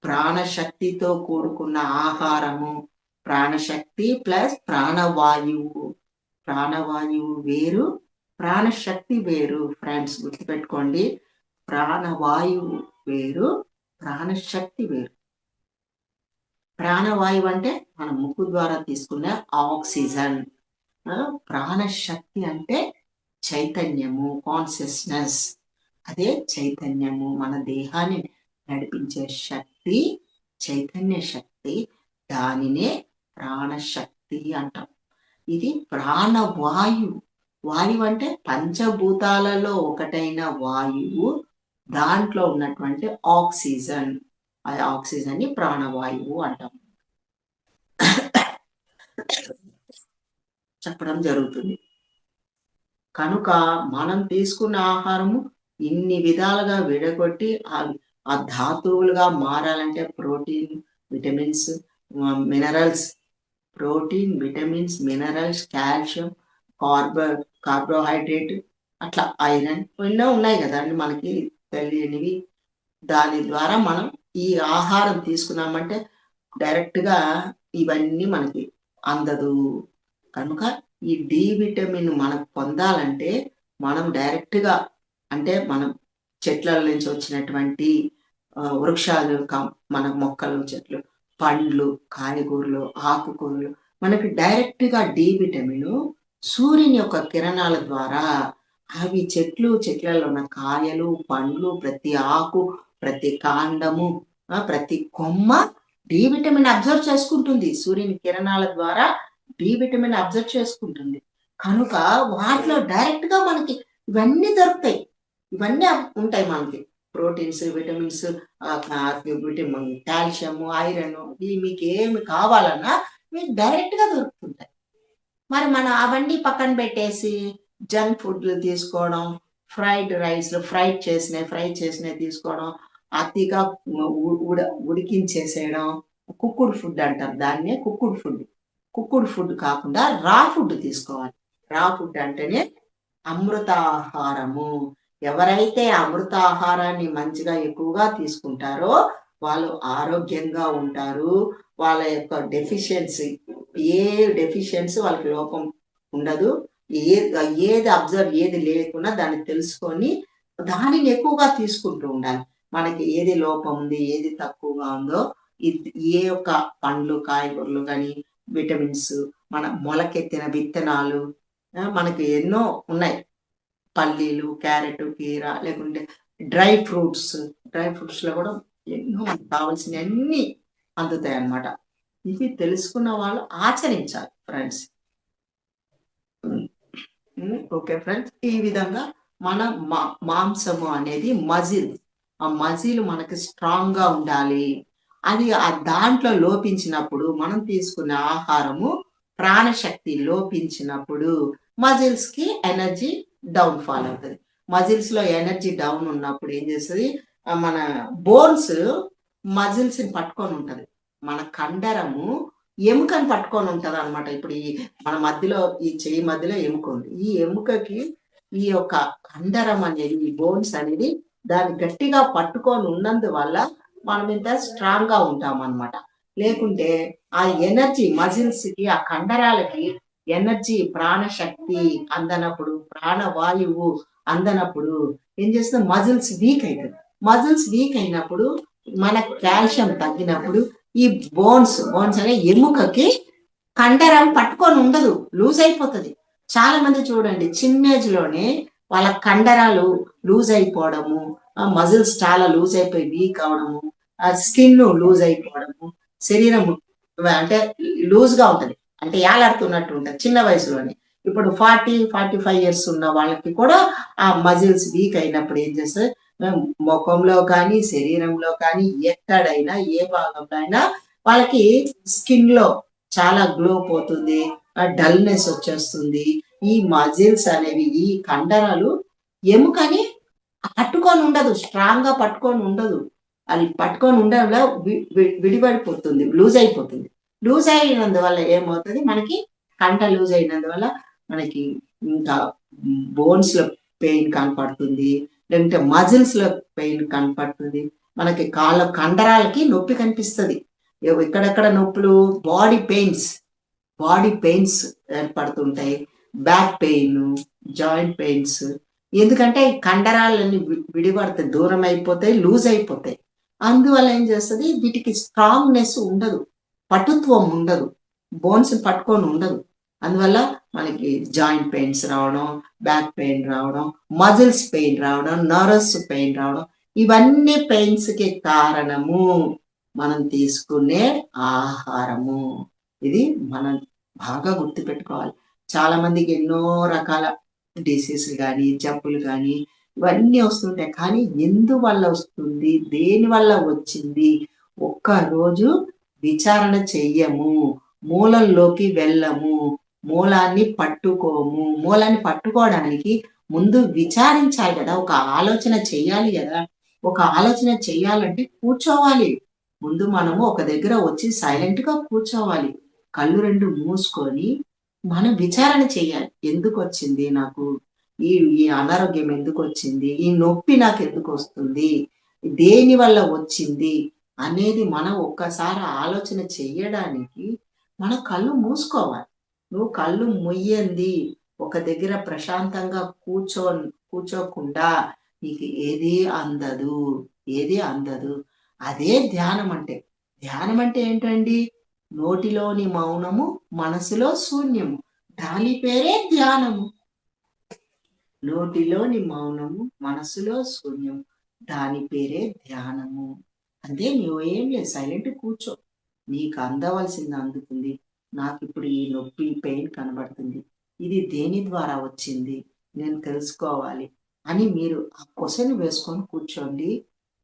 ప్రాణశక్తితో కూడుకున్న ఆహారము. ప్రాణశక్తి ప్లస్ ప్రాణవాయువు. ప్రాణవాయువు వేరు, ప్రాణశక్తి వేరు ఫ్రెండ్స్, గుర్తుపెట్టుకోండి. ప్రాణవాయువు వేరు, ప్రాణశక్తి వేరు. ప్రాణవాయువు అంటే మన ముక్కు ద్వారా తీసుకునే ఆక్సిజన్. ప్రాణశక్తి అంటే చైతన్యము, కాన్షియస్నెస్. అదే చైతన్యము, మన దేహాన్ని నడిపించే శక్తి, చైతన్య శక్తి. దానినే ప్రాణశక్తి అంటాం. ఇది ప్రాణవాయువు. వాయువు అంటే పంచభూతాలలో ఒకటైన వాయువు, దాంట్లో ఉన్నటువంటి ఆక్సిజన్. ఆ ఆక్సిజన్ ని ప్రాణవాయువు అంటాం చెప్పడం జరుగుతుంది. కనుక మనం తీసుకున్న ఆహారము ఇన్ని విధాలుగా విడగొట్టి ఆ ధాతువులుగా మారాలంటే protein, vitamins, minerals, protein, vitamins, minerals, calcium, carbohydrate, అట్లా ఐరన్ ఎన్నో ఉన్నాయి కదండి మనకి తెలియనివి. దాని ద్వారా మనం ఈ ఆహారం తీసుకున్నామంటే డైరెక్ట్ గా ఇవన్నీ మనకి అందదు. కనుక ఈ డి విటమిన్ మనకు పొందాలంటే మనం డైరెక్ట్ గా అంటే మనం చెట్ల నుంచి వచ్చినటువంటి వృక్షాలు, మన మొక్కలు, చెట్లు, పండ్లు, కాయగూరలు, ఆకుకూరలు మనకి డైరెక్ట్ గా డి విటమిన్ సూర్యుని యొక్క కిరణాల ద్వారా అవి చెట్లలో ఉన్న కాయలు, పండ్లు, ప్రతి ఆకు, ప్రతి కాండము, ప్రతి కొమ్మ డి విటమిన్ అబ్జర్వ్ చేసుకుంటుంది. సూర్యుని కిరణాల ద్వారా డి విటమిన్ అబ్జర్వ్ చేసుకుంటుంది. కనుక వాటిలో డైరెక్ట్ గా మనకి ఇవన్నీ దొరుకుతాయి. ఇవన్నీ ఉంటాయి మనకి. Proteins, vitamins, vitamin, calcium, iron, ఇవి మీకు ఏమి కావాలన్నా మీకు డైరెక్ట్ గా దొరుకుతుంటాయి. మరి మనం అవన్నీ పక్కన పెట్టేసి జంక్ ఫుడ్లు తీసుకోవడం, ఫ్రైడ్ రైస్, ఫ్రై చేసినవి తీసుకోవడం, అతిగా ఉడికించేసేయడం, కుక్కుడు ఫుడ్ అంటారు దాన్నే. కుక్కుడు ఫుడ్ కాకుండా రా ఫుడ్ తీసుకోవాలి. రా ఫుడ్ అంటేనే అమృతాహారము. ఎవరైతే అమృతాహారాన్ని మంచిగా ఎక్కువగా తీసుకుంటారో వాళ్ళు ఆరోగ్యంగా ఉంటారు. వాళ్ళ యొక్క డెఫిషియన్సీ వాళ్ళకి లోపం ఉండదు. ఏది లేకుండా దాన్ని తెలుసుకొని దానిని ఎక్కువగా తీసుకుంటూ ఉండాలి. మనకి ఏది లోపం ఉంది, ఏది తక్కువగా ఉందో, ఏ యొక్క పండ్లు, కాయగూరలు కానీ, విటమిన్స్, మన మొలకెత్తిన విత్తనాలు, మనకి ఎన్నో ఉన్నాయి. పల్లీలు, క్యారెట్, కీర, లేకుంటే డ్రై ఫ్రూట్స్ లో కూడా ఎన్నో మనకు కావాల్సిన అన్ని అందుతాయి అన్నమాట. ఇది తెలుసుకున్న వాళ్ళు ఆచరించాలి ఫ్రెండ్స్. ఓకే ఫ్రెండ్స్, ఈ విధంగా మన మాంసము అనేది మజిల్, ఆ మజిల్ మనకి స్ట్రాంగ్ గా ఉండాలి. అది దాంట్లో లోపించినప్పుడు మనం తీసుకునే ఆహారము ప్రాణశక్తి లోపించినప్పుడు మజిల్స్ కి ఎనర్జీ డౌన్ ఫాల్ అవుతుంది. మజిల్స్ లో ఎనర్జీ డౌన్ ఉన్నప్పుడు ఏం చేస్తుంది, మన బోన్స్ మజిల్స్ ని పట్టుకొని ఉంటది. మన కండరము ఎముకని పట్టుకొని ఉంటది అనమాట. ఇప్పుడు మన మధ్యలో ఈ చెయ్యి మధ్యలో ఎముక ఉంది. ఈ ఎముకకి ఈ యొక్క కండరం అనేది, ఈ బోన్స్ అనేది దాన్ని గట్టిగా పట్టుకొని ఉన్నందువల్ల మనం ఇంత స్ట్రాంగ్ గా ఉంటాం అనమాట. లేకుంటే ఆ ఎనర్జీ మజిల్స్ కి, ఆ కండరాలకి ఎనర్జీ, ప్రాణశక్తి అందనప్పుడు, ప్రాణవాయువు అందనప్పుడు ఏం చేస్తుంది, మజిల్స్ వీక్ అవుతుంది. మజిల్స్ వీక్ అయినప్పుడు మన కాల్షియం తగ్గినప్పుడు ఈ బోన్స్ అనే ఎముకకి కండరం పట్టుకొని ఉండదు, లూజ్ అయిపోతుంది. చాలా మంది చూడండి చిన్న ఏజ్ లోనే వాళ్ళ కండరాలు లూజ్ అయిపోవడము, మజిల్స్ చాలా లూజ్ అయిపోయి వీక్ అవడము, స్కిన్ లూజ్ అయిపోవడము, శరీరం అంటే లూజ్ గా ఉంటది, అంటే ఏలాడుతున్నట్టు ఉంటది చిన్న వయసులోనే. ఇప్పుడు 40-45 ఇయర్స్ ఉన్న వాళ్ళకి కూడా ఆ మజిల్స్ వీక్ అయినప్పుడు ఏం చేస్తారు, ముఖంలో కానీ, శరీరంలో కానీ, ఎక్కడైనా ఏ భాగంలో అయినా వాళ్ళకి స్కిన్ లో చాలా గ్లో పోతుంది, డల్నెస్ వచ్చేస్తుంది. ఈ మజిల్స్ అనేవి, ఈ కండరాలు ఎముకని పట్టుకొని ఉండదు, స్ట్రాంగ్ గా పట్టుకొని ఉండదు. అది పట్టుకొని ఉండడంలో విడిపడిపోతుంది, లూజ్ అయిపోతుంది. లూజ్ అయినందువల్ల ఏమవుతుంది, మనకి కండ లూజ్ అయినందువల్ల మనకి ఇంకా బోన్స్ లో పెయిన్ కనపడుతుంది, లేదంటే మజిల్స్ లో పెయిన్ కనపడుతుంది. మనకి కాళ్ళ కండరాలకి నొప్పి కనిపిస్తుంది. ఇక్కడెక్కడ నొప్పులు, బాడీ పెయిన్స్ ఏర్పడుతుంటాయి, బ్యాక్ పెయిన్, జాయింట్ పెయిన్స్. ఎందుకంటే ఈ కండరాలన్నీ విడిపడతాయి, దూరం అయిపోతాయి, లూజ్ అయిపోతాయి. అందువల్ల ఏం చేస్తుంది, వీటికి స్ట్రాంగ్నెస్ ఉండదు, పటుత్వం ఉండదు, బోన్స్ పట్టుకొని ఉండదు. అందువల్ల మనకి జాయింట్ పెయిన్స్ రావడం, బ్యాక్ పెయిన్ రావడం, మజిల్స్ పెయిన్ రావడం, నర్వ్స్ పెయిన్ రావడం, ఇవన్నీ పెయిన్స్ కి కారణము మనం తీసుకునే ఆహారము. ఇది మనం బాగా గుర్తుపెట్టుకోవాలి. చాలా మందికి ఎన్నో రకాల డిసీజ్ కానీ, జబ్బులు కానీ ఇవన్నీ వస్తుంటాయి. కానీ ఎందువల్ల వస్తుంది, దేని వల్ల వచ్చింది, ఒక్కరోజు విచారణ చెయ్యము, మూలంలోకి వెళ్ళము. మూలాన్ని పట్టుకోము. మూలాన్ని పట్టుకోవడానికి ముందు విచారించాలి కదా, ఒక ఆలోచన చెయ్యాలి కదా. ఒక ఆలోచన చెయ్యాలంటే కూర్చోవాలి. ముందు మనము ఒక దగ్గర వచ్చి సైలెంట్ గా కూర్చోవాలి. కళ్ళు రెండు మూసుకొని మనం విచారణ చెయ్యాలి. ఎందుకు వచ్చింది నాకు ఈ ఈ అనారోగ్యం, ఎందుకు వచ్చింది, ఈ నొప్పి నాకు ఎందుకు వస్తుంది, దేని వల్ల వచ్చింది అనేది మనం ఒక్కసారి ఆలోచన చెయ్యడానికి మన కళ్ళు మూసుకోవాలి. నువ్వు కళ్ళు ముయ్యంది ఒక దగ్గర ప్రశాంతంగా కూర్చోకుండా నీకు ఏది అందదు, ఏది అందదు. అదే ధ్యానం అంటే. ధ్యానం అంటే ఏంటండి? నోటిలోని మౌనము, మనసులో శూన్యము. దాని పేరే ధ్యానము. నోటిలోని మౌనము, మనసులో శూన్యము. దాని పేరే ధ్యానము. అంటే నువ్వు ఏం లేదు, సైలెంట్ కూర్చో. నీకు అందవలసింది అందుతుంది. నాకు ఇప్పుడు ఈ నొప్పి, పెయిన్ కనబడుతుంది, ఇది దేని ద్వారా వచ్చింది, నేను తెలుసుకోవాలి అని మీరు ఆ క్వశ్చన్ వేసుకొని కూర్చోండి.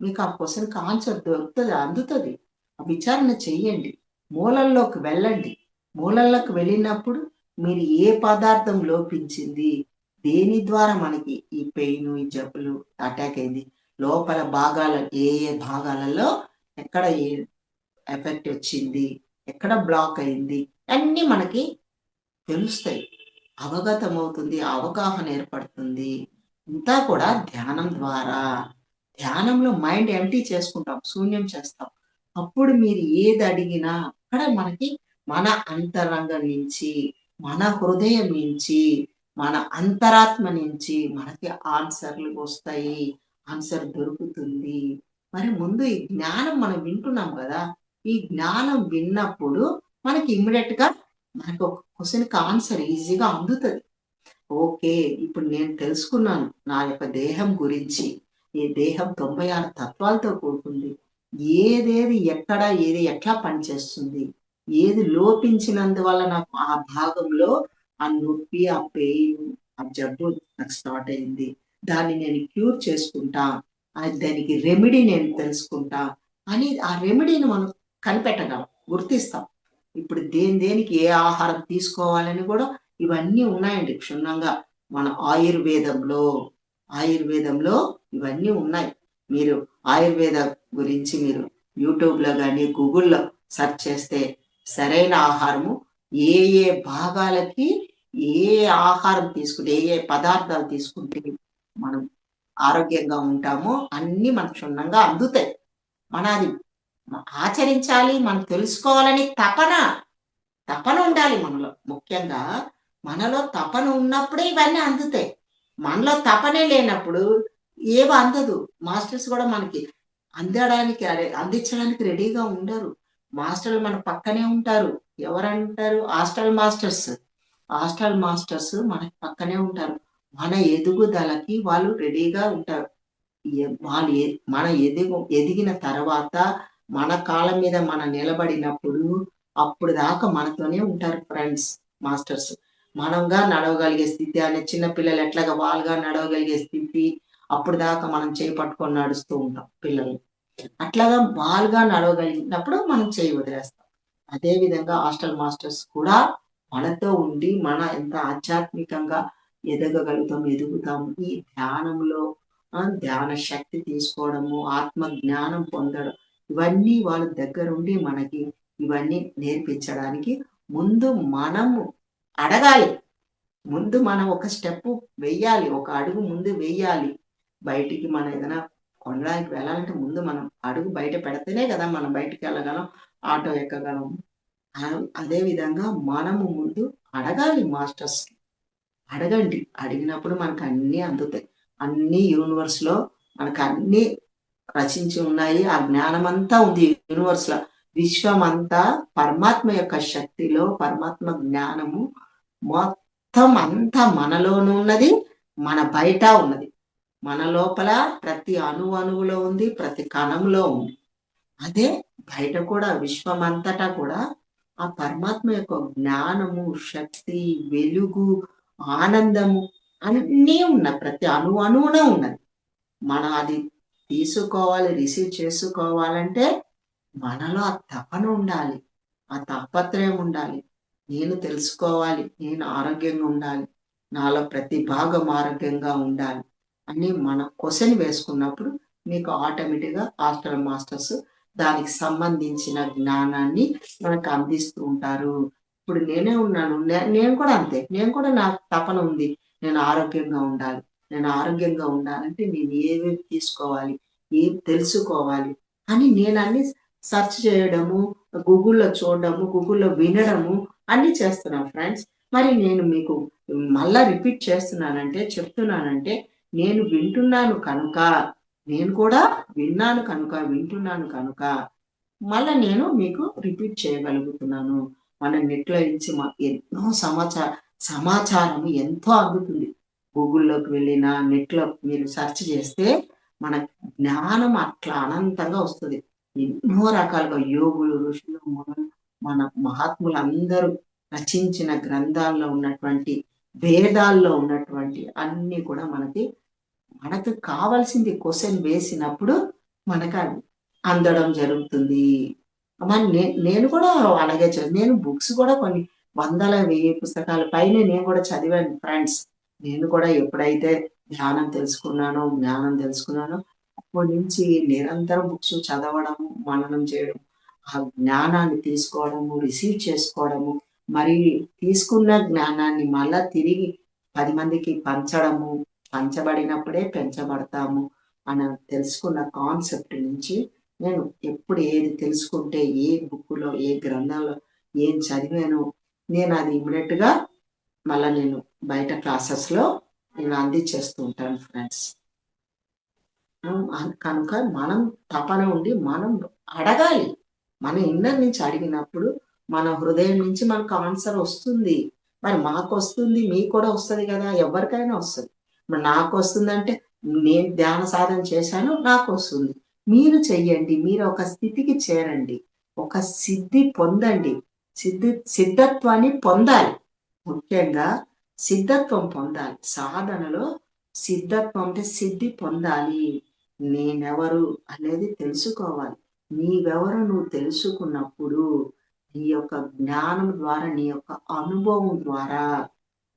మీకు ఆ క్వశ్చన్కి ఆన్సర్ దొరుకుతుంది, అందుతుంది. ఆ విచారణ చెయ్యండి. మూలల్లోకి వెళ్ళండి. మూలల్లోకి వెళ్ళినప్పుడు మీరు ఏ పదార్థం లోపించింది, దేని ద్వారా మనకి ఈ పెయిన్, ఈ జబ్బులు అటాక్ అయింది, లోపల భాగాల ఏ ఏ భాగాలలో ఎక్కడ ఏ ఎఫెక్ట్ వచ్చింది, ఎక్కడ బ్లాక్ అయింది, అన్నీ మనకి తెలుస్తాయి. అవగతం అవుతుంది, అవగాహన ఏర్పడుతుంది. ఇంతా కూడా ధ్యానం ద్వారా. ధ్యానంలో మైండ్ ఎంటీ చేసుకుంటాం, శూన్యం చేస్తాం. అప్పుడు మీరు ఏది అడిగినా అక్కడ మనకి మన అంతరంగం నుంచి, మన హృదయం నుంచి, మన అంతరాత్మ నుంచి మనకి ఆన్సర్లు వస్తాయి, ఆన్సర్ దొరుకుతుంది. మరి ముందు ఈ జ్ఞానం మనం వింటున్నాం కదా, ఈ జ్ఞానం విన్నప్పుడు మనకి ఇమ్మీడియట్ గా మనకు ఒక క్వశ్చన్కి ఆన్సర్ ఈజీగా అందుతుంది. ఓకే, ఇప్పుడు నేను తెలుసుకున్నాను నా యొక్క దేహం గురించి. ఈ దేహం 96 తత్వాలతో కూడుకుంది. ఏదేది ఎక్కడ, ఏది ఎట్లా పనిచేస్తుంది, ఏది లోపించినందువల్ల నాకు ఆ భాగంలో ఆ నొప్పి, ఆ పెయిన్, ఆ జబ్బు నాకు స్టార్ట్ అయింది, దాన్ని నేను క్యూర్ చేసుకుంటా, దానికి రెమెడీ నేను తెలుసుకుంటా అని ఆ రెమెడీని మనం కనిపెట్టగలం, గుర్తిస్తాం. ఇప్పుడు దేనికి ఏ ఆహారం తీసుకోవాలని కూడా ఇవన్నీ ఉన్నాయండి క్షుణ్ణంగా. మన ఆయుర్వేదంలో ఇవన్నీ ఉన్నాయి. మీరు ఆయుర్వేద గురించి మీరు యూట్యూబ్లో కానీ గూగుల్లో సెర్చ్ చేస్తే సరైన ఆహారము, ఏ ఏ భాగాలకి ఏ ఆహారం తీసుకుంటే, ఏ ఏ పదార్థాలు తీసుకుంటే మనం ఆరోగ్యంగా ఉంటామో అన్నీ మనకు క్షుణ్ణంగా అందుతాయి. మన అది ఆచరించాలి, మనం తెలుసుకోవాలని తపన ఉండాలి మనలో. ముఖ్యంగా మనలో తపన ఉన్నప్పుడే ఇవన్నీ అందుతాయి. మనలో తపనే లేనప్పుడు ఏవి అందదు. మాస్టర్స్ కూడా మనకి అందించడానికి రెడీగా ఉండరు. మాస్టర్లు మన పక్కనే ఉంటారు. ఎవరంటారు? హాస్టల్ మాస్టర్స్ మనకి పక్కనే ఉంటారు. మన ఎదుగుదలకి వాళ్ళు రెడీగా ఉంటారు. మన ఎదిగిన తర్వాత మన కాళ్ళ మీద మనం నిలబడినప్పుడు అప్పుడు దాకా మనతోనే ఉంటారు ఫ్రెండ్స్, మాస్టర్స్. మనంగా నడవగలిగే స్థితి, అనే చిన్న పిల్లలు ఎట్లాగా వాళ్ళుగా నడవగలిగే స్థితి, అప్పుడు దాకా మనం చేయి పట్టుకొని నడుస్తూ ఉంటాం పిల్లలు. అట్లాగా వాళ్ళుగా నడవగలిగినప్పుడు మనం చేయి వదిలేస్తాం. అదే విధంగా హాస్టల్ మాస్టర్స్ కూడా మనతో ఉండి మన ఎంత ఆధ్యాత్మికంగా ఎదుగుతాము ఈ ధ్యానంలో. ధ్యాన శక్తి తీసుకోవడము, ఆత్మ జ్ఞానం పొందడం, ఇవన్నీ వాళ్ళ దగ్గర ఉండి మనకి ఇవన్నీ నేర్పించడానికి ముందు మనము అడగాలి. ముందు మనం ఒక స్టెప్ వెయ్యాలి, ఒక అడుగు ముందు వెయ్యాలి. బయటికి మనం ఏదైనా కొనడానికి వెళ్ళాలంటే ముందు మనం అడుగు బయట పెడితేనే కదా మనం బయటికి వెళ్ళగలం, ఆటో ఎక్కగలం. అదే విధంగా మనము ముందు అడగాలి మాస్టర్స్. అడగండి, అడిగినప్పుడు మనకు అన్నీ అందుతాయి. అన్ని యూనివర్స్ లో మనకు అన్ని రచించి ఉన్నాయి. ఆ జ్ఞానం అంతా ఉంది యూనివర్స్ లో. విశ్వం అంతా పరమాత్మ యొక్క శక్తిలో, పరమాత్మ జ్ఞానము మొత్తం అంతా మనలోనూ ఉన్నది, మన బయట ఉన్నది. మన లోపల ప్రతి అణువులో ఉంది, ప్రతి కణంలో ఉంది. అదే బయట కూడా, విశ్వం అంతటా కూడా ఆ పరమాత్మ యొక్క జ్ఞానము, శక్తి, వెలుగు, ఆనందము అన్నీ ఉన్నాయి. ప్రతి అణువున ఉన్నది. మనం అది తీసుకోవాలి, రిసీవ్ చేసుకోవాలంటే మనలో ఆ తపన ఉండాలి, ఆ తాపత్రయం ఉండాలి. నేను తెలుసుకోవాలి, నేను ఆరోగ్యంగా ఉండాలి, నాలో ప్రతి భాగం ఆరోగ్యంగా ఉండాలి అని మన క్వశ్చన్ వేసుకున్నప్పుడు మీకు ఆటోమేటిక్గా హాస్టల్ మాస్టర్స్ దానికి సంబంధించిన జ్ఞానాన్ని మనకు అందిస్తూ ఉంటారు. ఇప్పుడు నేనే ఉన్నాను, నేను కూడా అంతే, నేను కూడా నాకు తపన ఉంది, నేను ఆరోగ్యంగా ఉండాలి. నేను ఆరోగ్యంగా ఉండాలంటే నేను ఏమేమి తీసుకోవాలి, ఏం తెలుసుకోవాలి అని నేను అన్ని సెర్చ్ చేయడము, గూగుల్‌లో చూడడము, గూగుల్‌లో వినడము అన్నీ చేస్తున్నాను ఫ్రెండ్స్. మరి నేను మీకు మళ్ళా రిపీట్ చేస్తున్నానంటే, చెప్తున్నానంటే, నేను వింటున్నాను కనుక, నేను కూడా విన్నాను కనుక, వింటున్నాను కనుక, మళ్ళా నేను మీకు రిపీట్ చేయగలుగుతున్నాను. మన నెట్‌లో నుంచి ఎన్నో సమాచారం ఎంతో అందుతుంది. గూగుల్‌లోకి వెళ్ళినా, నెట్‌లో మీరు సెర్చ్ చేస్తే మన జ్ఞానం అట్లా అనంతంగా వస్తది. ఎన్నో రకాలుగా యోగులు, ఋషులు, మునులు, మన మహాత్ములందరూ రచించిన గ్రంథాల్లో ఉన్నటువంటి, వేదాల్లో ఉన్నటువంటి అన్నీ కూడా మనకు కావాల్సింది క్వెషన్ వేసినప్పుడు మనకది అందడం జరుగుతుంది. మరి నేను కూడా అలాగే నేను బుక్స్ కూడా కొన్ని వందల, 1000 పుస్తకాల పైనే నేను కూడా చదివాను ఫ్రెండ్స్. నేను కూడా ఎప్పుడైతే జ్ఞానం తెలుసుకున్నానో అప్పటి నుంచి నిరంతరం బుక్స్ చదవడము, మననం చేయడం, ఆ జ్ఞానాన్ని తీసుకోవడము, రిసీవ్ చేసుకోవడము, మరి తీసుకున్న జ్ఞానాన్ని మళ్ళా తిరిగి 10 మందికి పంచడము, పంచబడినప్పుడే పెంచబడతాము అని తెలుసుకున్న కాన్సెప్ట్ నుంచి నేను ఎప్పుడు ఏది తెలుసుకుంటే, ఏ బుక్కులో, ఏ గ్రంథంలో ఏం చదివానో నేను అది ఇమ్మీడియేట్‌గా మళ్ళా నేను బయట క్లాసెస్‌లో నేను అందించేస్తూ ఉంటాను ఫ్రెండ్స్. కనుక మనం తపన ఉండి మనం అడగాలి. మన ఇన్నర్ నుంచి అడిగినప్పుడు మన హృదయం నుంచి మనకు ఆన్సర్ వస్తుంది. మరి మాకొస్తుంది, మీకు కూడా వస్తది కదా! ఎవరికైనా వస్తది. మరి నాకొస్తుందంటే నేను ధ్యాన సాధన చేశాను, నాకొస్తుంది. మీరు చెయ్యండి. మీరు ఒక స్థితికి చేరండి. ఒక సిద్ధి పొందండి. సిద్ధత్వాన్ని పొందాలి. ముఖ్యంగా సిద్ధత్వం పొందాలి. సాధనలో సిద్ధత్వం అంటే సిద్ధి పొందాలి. నేనెవరు అనేది తెలుసుకోవాలి. నీవెవరో నువ్వు తెలుసుకున్నప్పుడు నీ యొక్క జ్ఞానం ద్వారా, నీ యొక్క అనుభవం ద్వారా,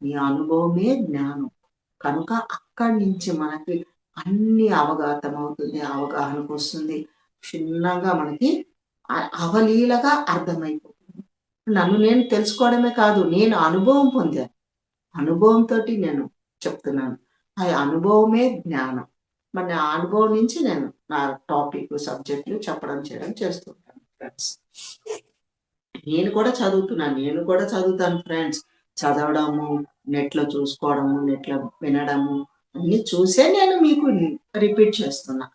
నీ అనుభవమే జ్ఞానం. కనుక అక్కడి నుంచి మనకి అన్నీ అవగతమవుతుంది. అవగాహనకొస్తుంది. క్షుణ్ణంగా మనకి అవలీలగా అర్థమైపోతుంది. నన్ను నేను తెలుసుకోవడమే కాదు, నేను అనుభవం పొందాను. అనుభవంతోటి నేను చెప్తున్నాను. ఆ అనుభవమే జ్ఞానం. మరి ఆ అనుభవం నుంచి నేను నా టాపిక్, సబ్జెక్ట్‌లు చెప్పడం, చేయడం చేస్తుంటాను ఫ్రెండ్స్. నేను కూడా చదువుతున్నాను. నేను కూడా చదువుతాను ఫ్రెండ్స్. చదవడము, నెట్‌లో చూసుకోవడము, నెట్‌లో వినడము అన్నీ చూసే నేను మీకు రిపీట్ చేస్తున్నా.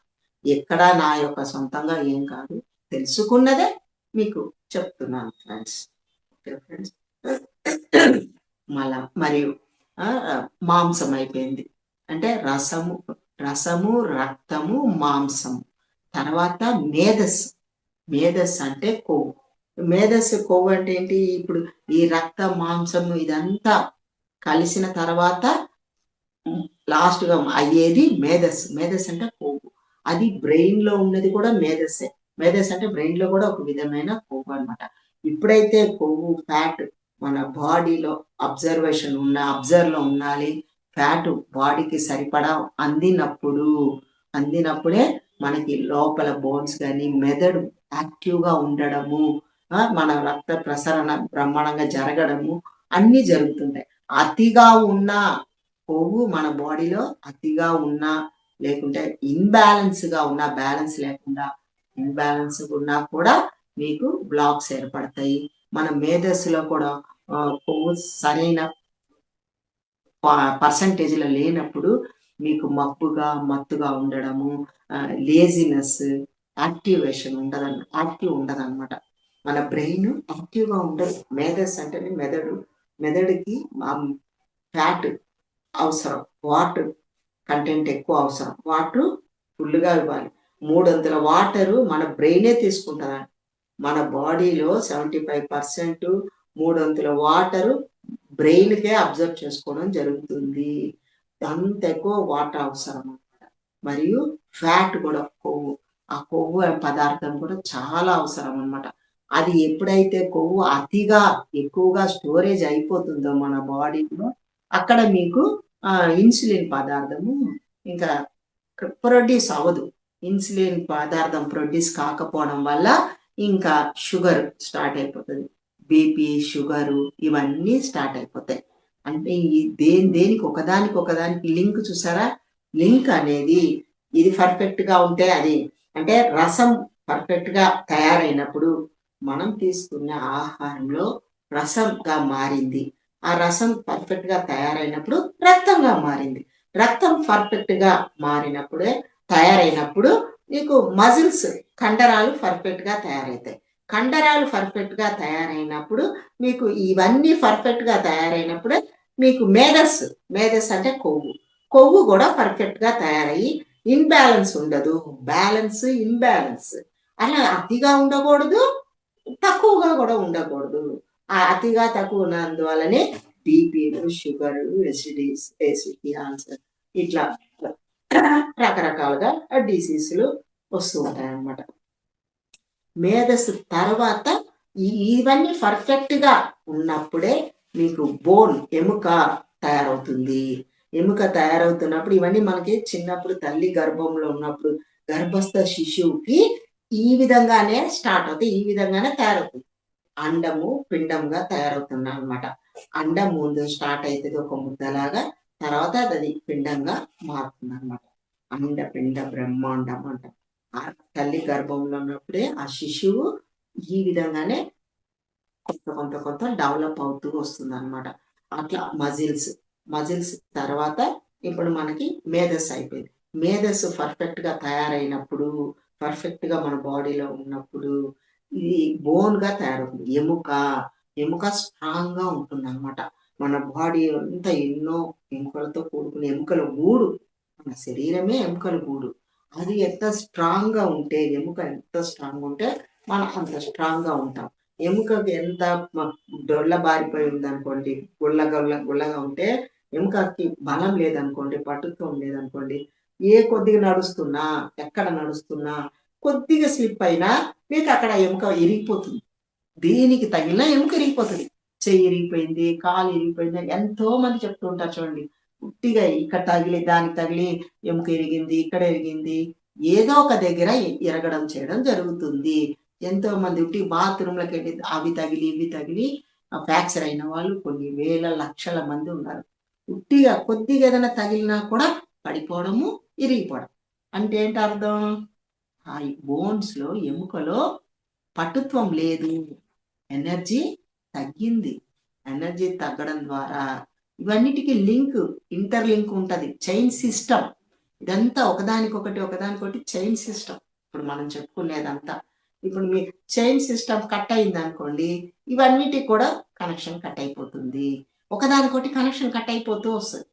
ఎక్కడ నా యొక్క సొంతంగా ఏం కాదు. తెలుసుకున్నదే మీకు చెప్తున్నాను ఫ్రెండ్స్. Okay friends. మరియు మాంసం అయిపోయింది. అంటే రసము, రక్తము, మాంసము. తర్వాత మేధస్సు. మేధస్సు అంటే కొవ్వు. కొవ్వు అంటే ఏంటి? ఇప్పుడు ఈ రక్త, మాంసము ఇదంతా కలిసిన తర్వాత లాస్ట్‌గా అయ్యేది మేధస్సు. మేధస్సు అంటే కొవ్వు. అది బ్రెయిన్‌లో ఉన్నది కూడా మేధస్సే. మేధస్సు అంటే బ్రెయిన్‌లో కూడా ఒక విధమైన కొవ్వు అన్నమాట. ఎప్పుడైతే కొవ్వు, ఫ్యాట్ మన బాడీలో అబ్జర్వ్‌లో ఉండాలి. ఫ్యాట్ బాడీకి సరిపడా అందినప్పుడే మనకి లోపల బోన్స్ గాని, మెదడు యాక్టివ్‌గా ఉండడము, మన రక్త ప్రసరణ బ్రహ్మాండంగా జరగడము అన్నీ జరుగుతుంటాయి. అతిగా ఉన్న కొవ్వు మన బాడీలో అతిగా ఉన్నా, లేకుంటే ఇన్‌బాలెన్స్‌గా ఉన్నా, బ్యాలెన్స్ లేకుండా ఇన్‌బాలెన్స్‌గా ఉన్నా కూడా మీకు బ్లాక్స్ ఏర్పడతాయి. మన మేధస్సులో కూడా కొవ్వు సరైన పర్సెంటేజ్‌లో లేనప్పుడు మీకు మత్తుగా ఉండడము, లేజినెస్, యాక్టివ్ ఉండదనమాట. మన బ్రెయిన్ యాక్టివ్‌గా ఉండదు. మేధస్సు అంటేనే మెదడుకి ఫ్యాట్ అవసరం. వాటర్ కంటెంట్ ఎక్కువ అవసరం. వాటర్ ఫుల్‌గా ఇవ్వాలి. 300 వాటరు మన బ్రెయినే తీసుకుంటదండి. మన బాడీలో 75% 300 వాటరు బ్రెయిన్‌కే అబ్జర్వ్ చేసుకోవడం జరుగుతుంది. అంత ఎక్కువ వాటర్ అవసరం అన్నమాట. మరియు ఫ్యాట్ కూడా కొవ్వు. ఆ కొవ్వు పదార్థం కూడా చాలా అవసరం అన్నమాట. అది ఎప్పుడైతే కొవ్వు అతిగా ఎక్కువగా స్టోరేజ్ అయిపోతుందో మన బాడీలో, అక్కడ మీకు ఇన్సులిన్ పదార్థము ఇంకా ప్రొడ్యూస్ అవ్వదు. ఇన్సులిన్ పదార్థం ప్రొడ్యూస్ కాకపోవడం వల్ల ఇంకా షుగర్ స్టార్ట్ అయిపోతుంది. బీపీ, షుగరు ఇవన్నీ స్టార్ట్ అయిపోతాయి. అంటే ఈ దేనికి ఒకదానికి లింక్ చూసారా? లింక్ అనేది ఇది పర్ఫెక్ట్ గా ఉంటే అది అంటే రసం పర్ఫెక్ట్ గా తయారైనప్పుడు మనం తీసుకున్న ఆహారంలో రసంగా మారింది. ఆ రసం పర్ఫెక్ట్ గా తయారైనప్పుడు రక్తంగా మారింది. రక్తం పర్ఫెక్ట్ గా తయారైనప్పుడు నీకు మజిల్స్ కండరాలు పర్ఫెక్ట్ గా తయారవుతాయి. కండరాలు పర్ఫెక్ట్ గా తయారైనప్పుడు మీకు ఇవన్నీ పర్ఫెక్ట్ గా తయారైనప్పుడే మీకు మేధస్ అంటే కొవ్వు కూడా పర్ఫెక్ట్ గా తయారయ్యి ఇన్బ్యాలెన్స్ ఉండదు. బ్యాలెన్స్, ఇన్బ్యాలెన్స్ అలా అతిగా ఉండకూడదు, తక్కువగా కూడా ఉండకూడదు. ఆ అతిగా తక్కువ ఉన్నందువల్లనే బీపీలు, షుగర్, ఎసిడిటీ, ఆల్సర్ ఇట్లా రకరకాలుగా డిసీజులు వస్తూ ఉంటాయి అన్నమాట. మేధస్సు తర్వాత ఇవన్నీ పర్ఫెక్ట్ గా ఉన్నప్పుడే మీకు బోన్ ఎముక తయారవుతుంది. ఎముక తయారవుతున్నప్పుడు ఇవన్నీ మనకి చిన్నప్పుడు తల్లి గర్భంలో ఉన్నప్పుడు గర్భస్థ శిశువుకి ఈ విధంగానే స్టార్ట్ అవుతాయి, ఈ విధంగానే తయారవుతుంది. అండము పిండంగా తయారవుతుంది అనమాట. అండం ముందు స్టార్ట్ అవుతుంది ఒక ముద్దలాగా, తర్వాత అది పిండంగా మారుతుంది అనమాట. అండ పిండ బ్రహ్మాండం అంట. ఆ తల్లి గర్భంలో ఉన్నప్పుడే ఆ శిశువు ఈ విధంగానే కొంత డెవలప్ అవుతూ వస్తుంది అనమాట. అట్లా మజిల్స్ తర్వాత ఇప్పుడు మనకి మేధస్సు అయిపోయింది. మేధస్సు పర్ఫెక్ట్ గా తయారైనప్పుడు, పర్ఫెక్ట్ గా మన బాడీలో ఉన్నప్పుడు ఇది బోన్ గా తయారవుతుంది. ఎముక స్ట్రాంగ్ గా ఉంటుంది అనమాట. మన బాడీ అంతా ఎన్నో ఎముకలతో కూడుకున్న ఎముకల గూడు, మన శరీరమే ఎముకల గూడు. అది ఎంత స్ట్రాంగ్ గా ఉంటే, ఎముక ఎంత స్ట్రాంగ్ ఉంటే మనం అంత స్ట్రాంగ్ గా ఉంటాం. ఎముకకి ఎంత డొల్ల బారిపోయి ఉందనుకోండి, గుల్లగా ఉంటే ఎముకకి బలం లేదనుకోండి, పటుత్వం లేదనుకోండి, కొద్దిగా ఎక్కడ నడుస్తున్నా కొద్దిగా స్లిప్ అయినా మీకు అక్కడ ఎముక ఇరిగిపోతుంది. దేనికి తగిలినా ఎముక ఇరిగిపోతుంది. చెయ్యి ఇరిగిపోయింది, కాలు ఇరిగిపోయింది, ఎంతో మంది చెప్తూ ఉంటారు చూడండి. ఉట్టిగా ఇక్కడ తగిలి దానికి తగిలి ఎముక ఇరిగింది, ఇక్కడ ఇరిగింది, ఏదో ఒక దగ్గర ఇరగడం చేయడం జరుగుతుంది. ఎంతో మంది ఉట్టి బాత్రూంలోకి వెళ్ళి అవి తగిలి ఇవి తగిలి ఫ్రాక్చర్ అయిన వాళ్ళు కొన్ని వేల లక్షల మంది ఉన్నారు. ఉట్టిగా కొద్దిగా ఏదైనా తగిలినా కూడా పడిపోవడము, ఇరిగిపోవడం. అంటే ఏంటి అర్థం? ఆ బోన్స్ లో ఎముకలో పటుత్వం లేదు, ఎనర్జీ తగ్గింది. ఎనర్జీ తగ్గడం ద్వారా ఇవన్నిటికీ ఇంటర్లింక్ ఉంటది. చైన్ సిస్టమ్ ఇదంతా ఒకదానికొకటి చైన్ సిస్టమ్. ఇప్పుడు మనం చెప్పుకునేదంతా ఇప్పుడు మీ చైన్ సిస్టమ్ కట్ అయింది అనుకోండి, ఇవన్నిటికి కూడా కనెక్షన్ కట్ అయిపోతుంది. ఒకదానికొకటి కనెక్షన్ కట్ అయిపోతూ వస్తుంది.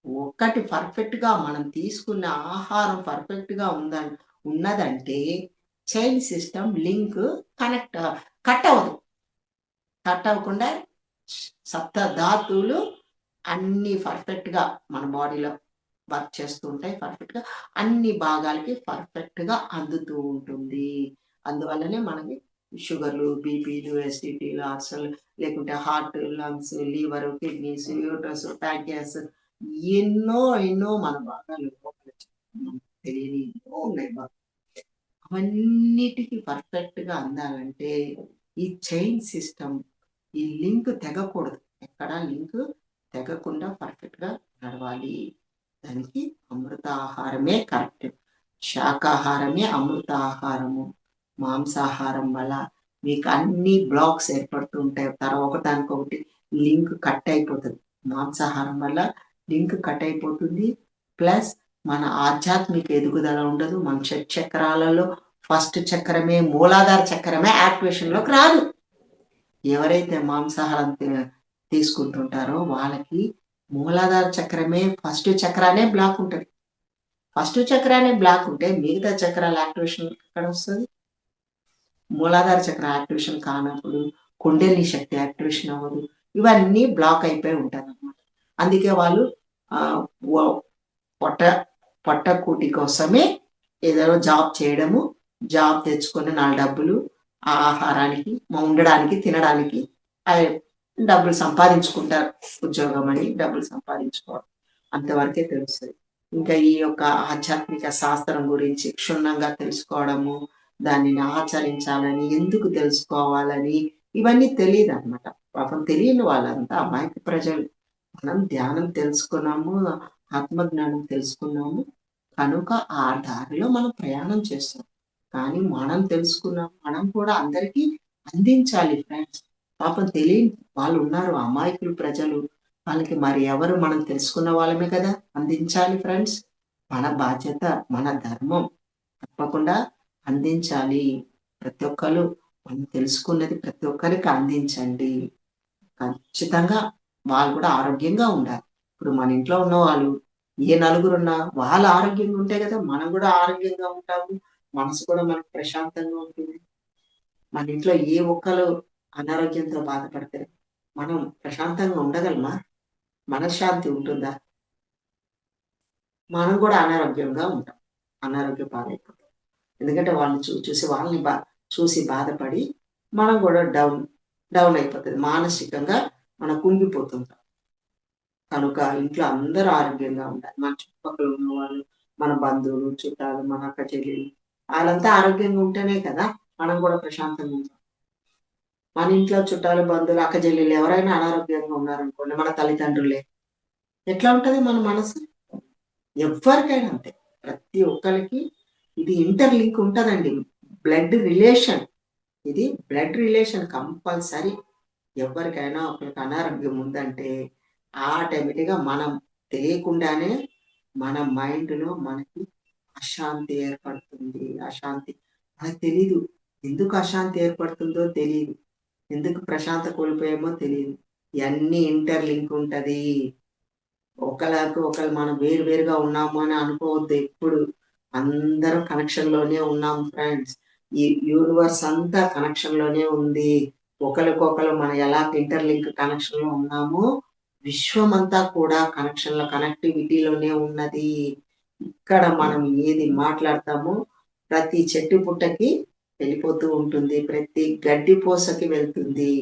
ఒకటి పర్ఫెక్ట్ గా మనం తీసుకున్న ఆహారం పర్ఫెక్ట్ గా ఉన్నదంటే చైన్ సిస్టమ్ లింక్ కట్ అవ్వకుండా సప్త ధాతువులు అన్ని పర్ఫెక్ట్ గా మన బాడీలో వర్క్ చేస్తూ ఉంటాయి. పర్ఫెక్ట్ గా అన్ని భాగాలకి పర్ఫెక్ట్ గా అందుతూ ఉంటుంది. అందువల్లనే మనకి షుగర్లు, బీపీలు, ఎసిడిటీలు, ఆల్సర్లు, లేకుంటే heart, lungs, liver, kidneys, uterus, pancreas ఎన్నో మన భాగాలు తెలియని ఎన్నో ఉన్నాయి. అవన్నిటికీ పర్ఫెక్ట్ గా అందాలంటే ఈ చైన్ సిస్టమ్, ఈ లింక్ తెగకూడదు. ఎక్కడ లింక్ తెగకుండా పర్ఫెక్ట్ గా నడవాలి. దానికి అమృత ఆహారమే కరెక్ట్. శాకాహారమే అమృత ఆహారము. మాంసాహారం వల్ల మీకు అన్ని బ్లాక్స్ ఏర్పడుతూ ఉంటాయి. ఒకదానికొకటి లింక్ కట్ అయిపోతుంది. మాంసాహారం వల్ల లింక్ కట్ అయిపోతుంది. ప్లస్ మన ఆధ్యాత్మిక ఎదుగుదల ఉండదు. మన చక్రాలలో ఫస్ట్ చక్రమే, మూలాధార చక్రమే యాక్టివేషన్ లోకి రాదు. ఎవరైతే మాంసాహారం తీసుకుంటుంటారో వాళ్ళకి మూలాధార చక్రమే, ఫస్ట్ చక్రానే బ్లాక్ ఉంటుంది. ఫస్ట్ చక్రానే బ్లాక్ ఉంటే మిగతా చక్రాల యాక్టివేషన్ ఎక్కడ వస్తుంది? మూలాధార చక్ర యాక్టివేషన్ కానప్పుడు కుండలిని శక్తి యాక్టివేషన్ అవ్వదు. ఇవన్నీ బ్లాక్ అయిపోయి ఉంటాయి అన్నమాట. అందుకే వాళ్ళు పొట్ట కూటి కోసమే ఏదో జాబ్ చేయడము, జాబ్ తెచ్చుకొని 4 డబ్బులు ఆ ఆహారానికి ఉండడానికి తినడానికి అవి డబ్బులు సంపాదించుకుంటారు. ఉద్యోగం అని డబ్బులు సంపాదించుకోవడం అంతవరకే తెలుస్తుంది. ఇంకా ఈ యొక్క ఆధ్యాత్మిక శాస్త్రం గురించి క్షుణ్ణంగా తెలుసుకోవడము, దానిని ఆచరించాలని, ఎందుకు తెలుసుకోవాలని ఇవన్నీ తెలియదు అనమాట. పాపం తెలియని వాళ్ళంతా అమాయక ప్రజలు. మనం ధ్యానం తెలుసుకున్నాము, ఆత్మజ్ఞానం తెలుసుకున్నాము కనుక ఆ దారిలో మనం ప్రయాణం చేస్తాం. కానీ మనం తెలుసుకున్నాం, మనం కూడా అందరికీ అందించాలి ఫ్రెండ్స్. పాపం తెలియని వాళ్ళు ఉన్నారు, అమాయకులు ప్రజలు. వాళ్ళకి మరి ఎవరు, మనం తెలుసుకున్న వాళ్ళమే కదా అందించాలి ఫ్రెండ్స్. మన బాధ్యత, మన ధర్మం తప్పకుండా అందించాలి. ప్రతి ఒక్కరు మనం తెలుసుకున్నది ప్రతి ఒక్కరికి అందించండి. ఖచ్చితంగా వాళ్ళు కూడా ఆరోగ్యంగా ఉండాలి. ఇప్పుడు మన ఇంట్లో ఉన్న వాళ్ళు ఏ నలుగురున్నా వాళ్ళు ఆరోగ్యంగా ఉంటే కదా మనం కూడా ఆరోగ్యంగా ఉంటాము. మనసు కూడా మనకు ప్రశాంతంగా ఉంటుంది. మన ఇంట్లో ఏ ఒక్కరు అనారోగ్యంతో బాధపడితే మనం ప్రశాంతంగా ఉండగలమా? మనశ్శాంతి ఉంటుందా? మనం కూడా అనారోగ్యంగా ఉంటాం. అనారోగ్య పాలైపోతాం. ఎందుకంటే వాళ్ళని చూసి వాళ్ళని చూసి బాధపడి మనం కూడా డౌన్ డౌన్ అయిపోతుంది. మానసికంగా మనం కుంగిపోతుంటాం. కనుక ఇంట్లో అందరూ ఆరోగ్యంగా ఉండాలి. మన చుట్టుపక్కల ఉన్నవాళ్ళు, మన బంధువులు, చుట్టాలు, మన అక్క చెల్లెలు వాళ్ళంతా ఆరోగ్యంగా ఉంటేనే కదా మనం కూడా ప్రశాంతంగా ఉంటాం. మన ఇంట్లో చుట్టాలు, బంధువులు, అక్క చెల్లెలు ఎవరైనా అనారోగ్యంగా ఉన్నారనుకోండి, మన తల్లిదండ్రులే, ఎట్లా ఉంటది మన మనసు? ఎవ్వరికైనా అంతే. ప్రతి ఒక్కరికి ఇది ఇంటర్లింక్ ఉంటదండి. Blood relation. ఇది బ్లడ్ రిలేషన్ కంపల్సరీ. ఎవరికైనా ఒకరికి అనారోగ్యం ఉందంటే ఆటోమేటిక్‌గా మనం తెలియకుండానే మన మైండ్‌లో మనకి అశాంతి ఏర్పడుతుంది. అశాంతి మనకు తెలీదు. ఎందుకు అశాంతి ఏర్పడుతుందో తెలీదు. ఎందుకు ప్రశాంతత కోల్పోయామో తెలీదు. ఇయన్నీ ఇంటర్లింక్ ఉంటది. ఒకళ్ళకి ఒకళ్ళు మనం వేరు వేరుగా ఉన్నాము అని అనుకోవద్దు ఎప్పుడు. అందరం కనెక్షన్‌లోనే ఉన్నాం ఫ్రెండ్స్. ఈ యూనివర్స్ అంతా కనెక్షన్‌లోనే ఉంది. ఒకళ్ళకొకళ్ళు మనం ఎలా ఇంటర్లింక్ కనెక్షన్‌లో ఉన్నామో, విశ్వమంతా కూడా కనెక్టివిటీలోనే ఉన్నది. ఇక్కడ మనం ఏది మాట్లాడతామో ప్రతి చెట్టు పుట్టకి వెళ్ళిపోతూ ఉంటుంది. ప్రతి గడ్డి పోసకి వెళ్తుంది.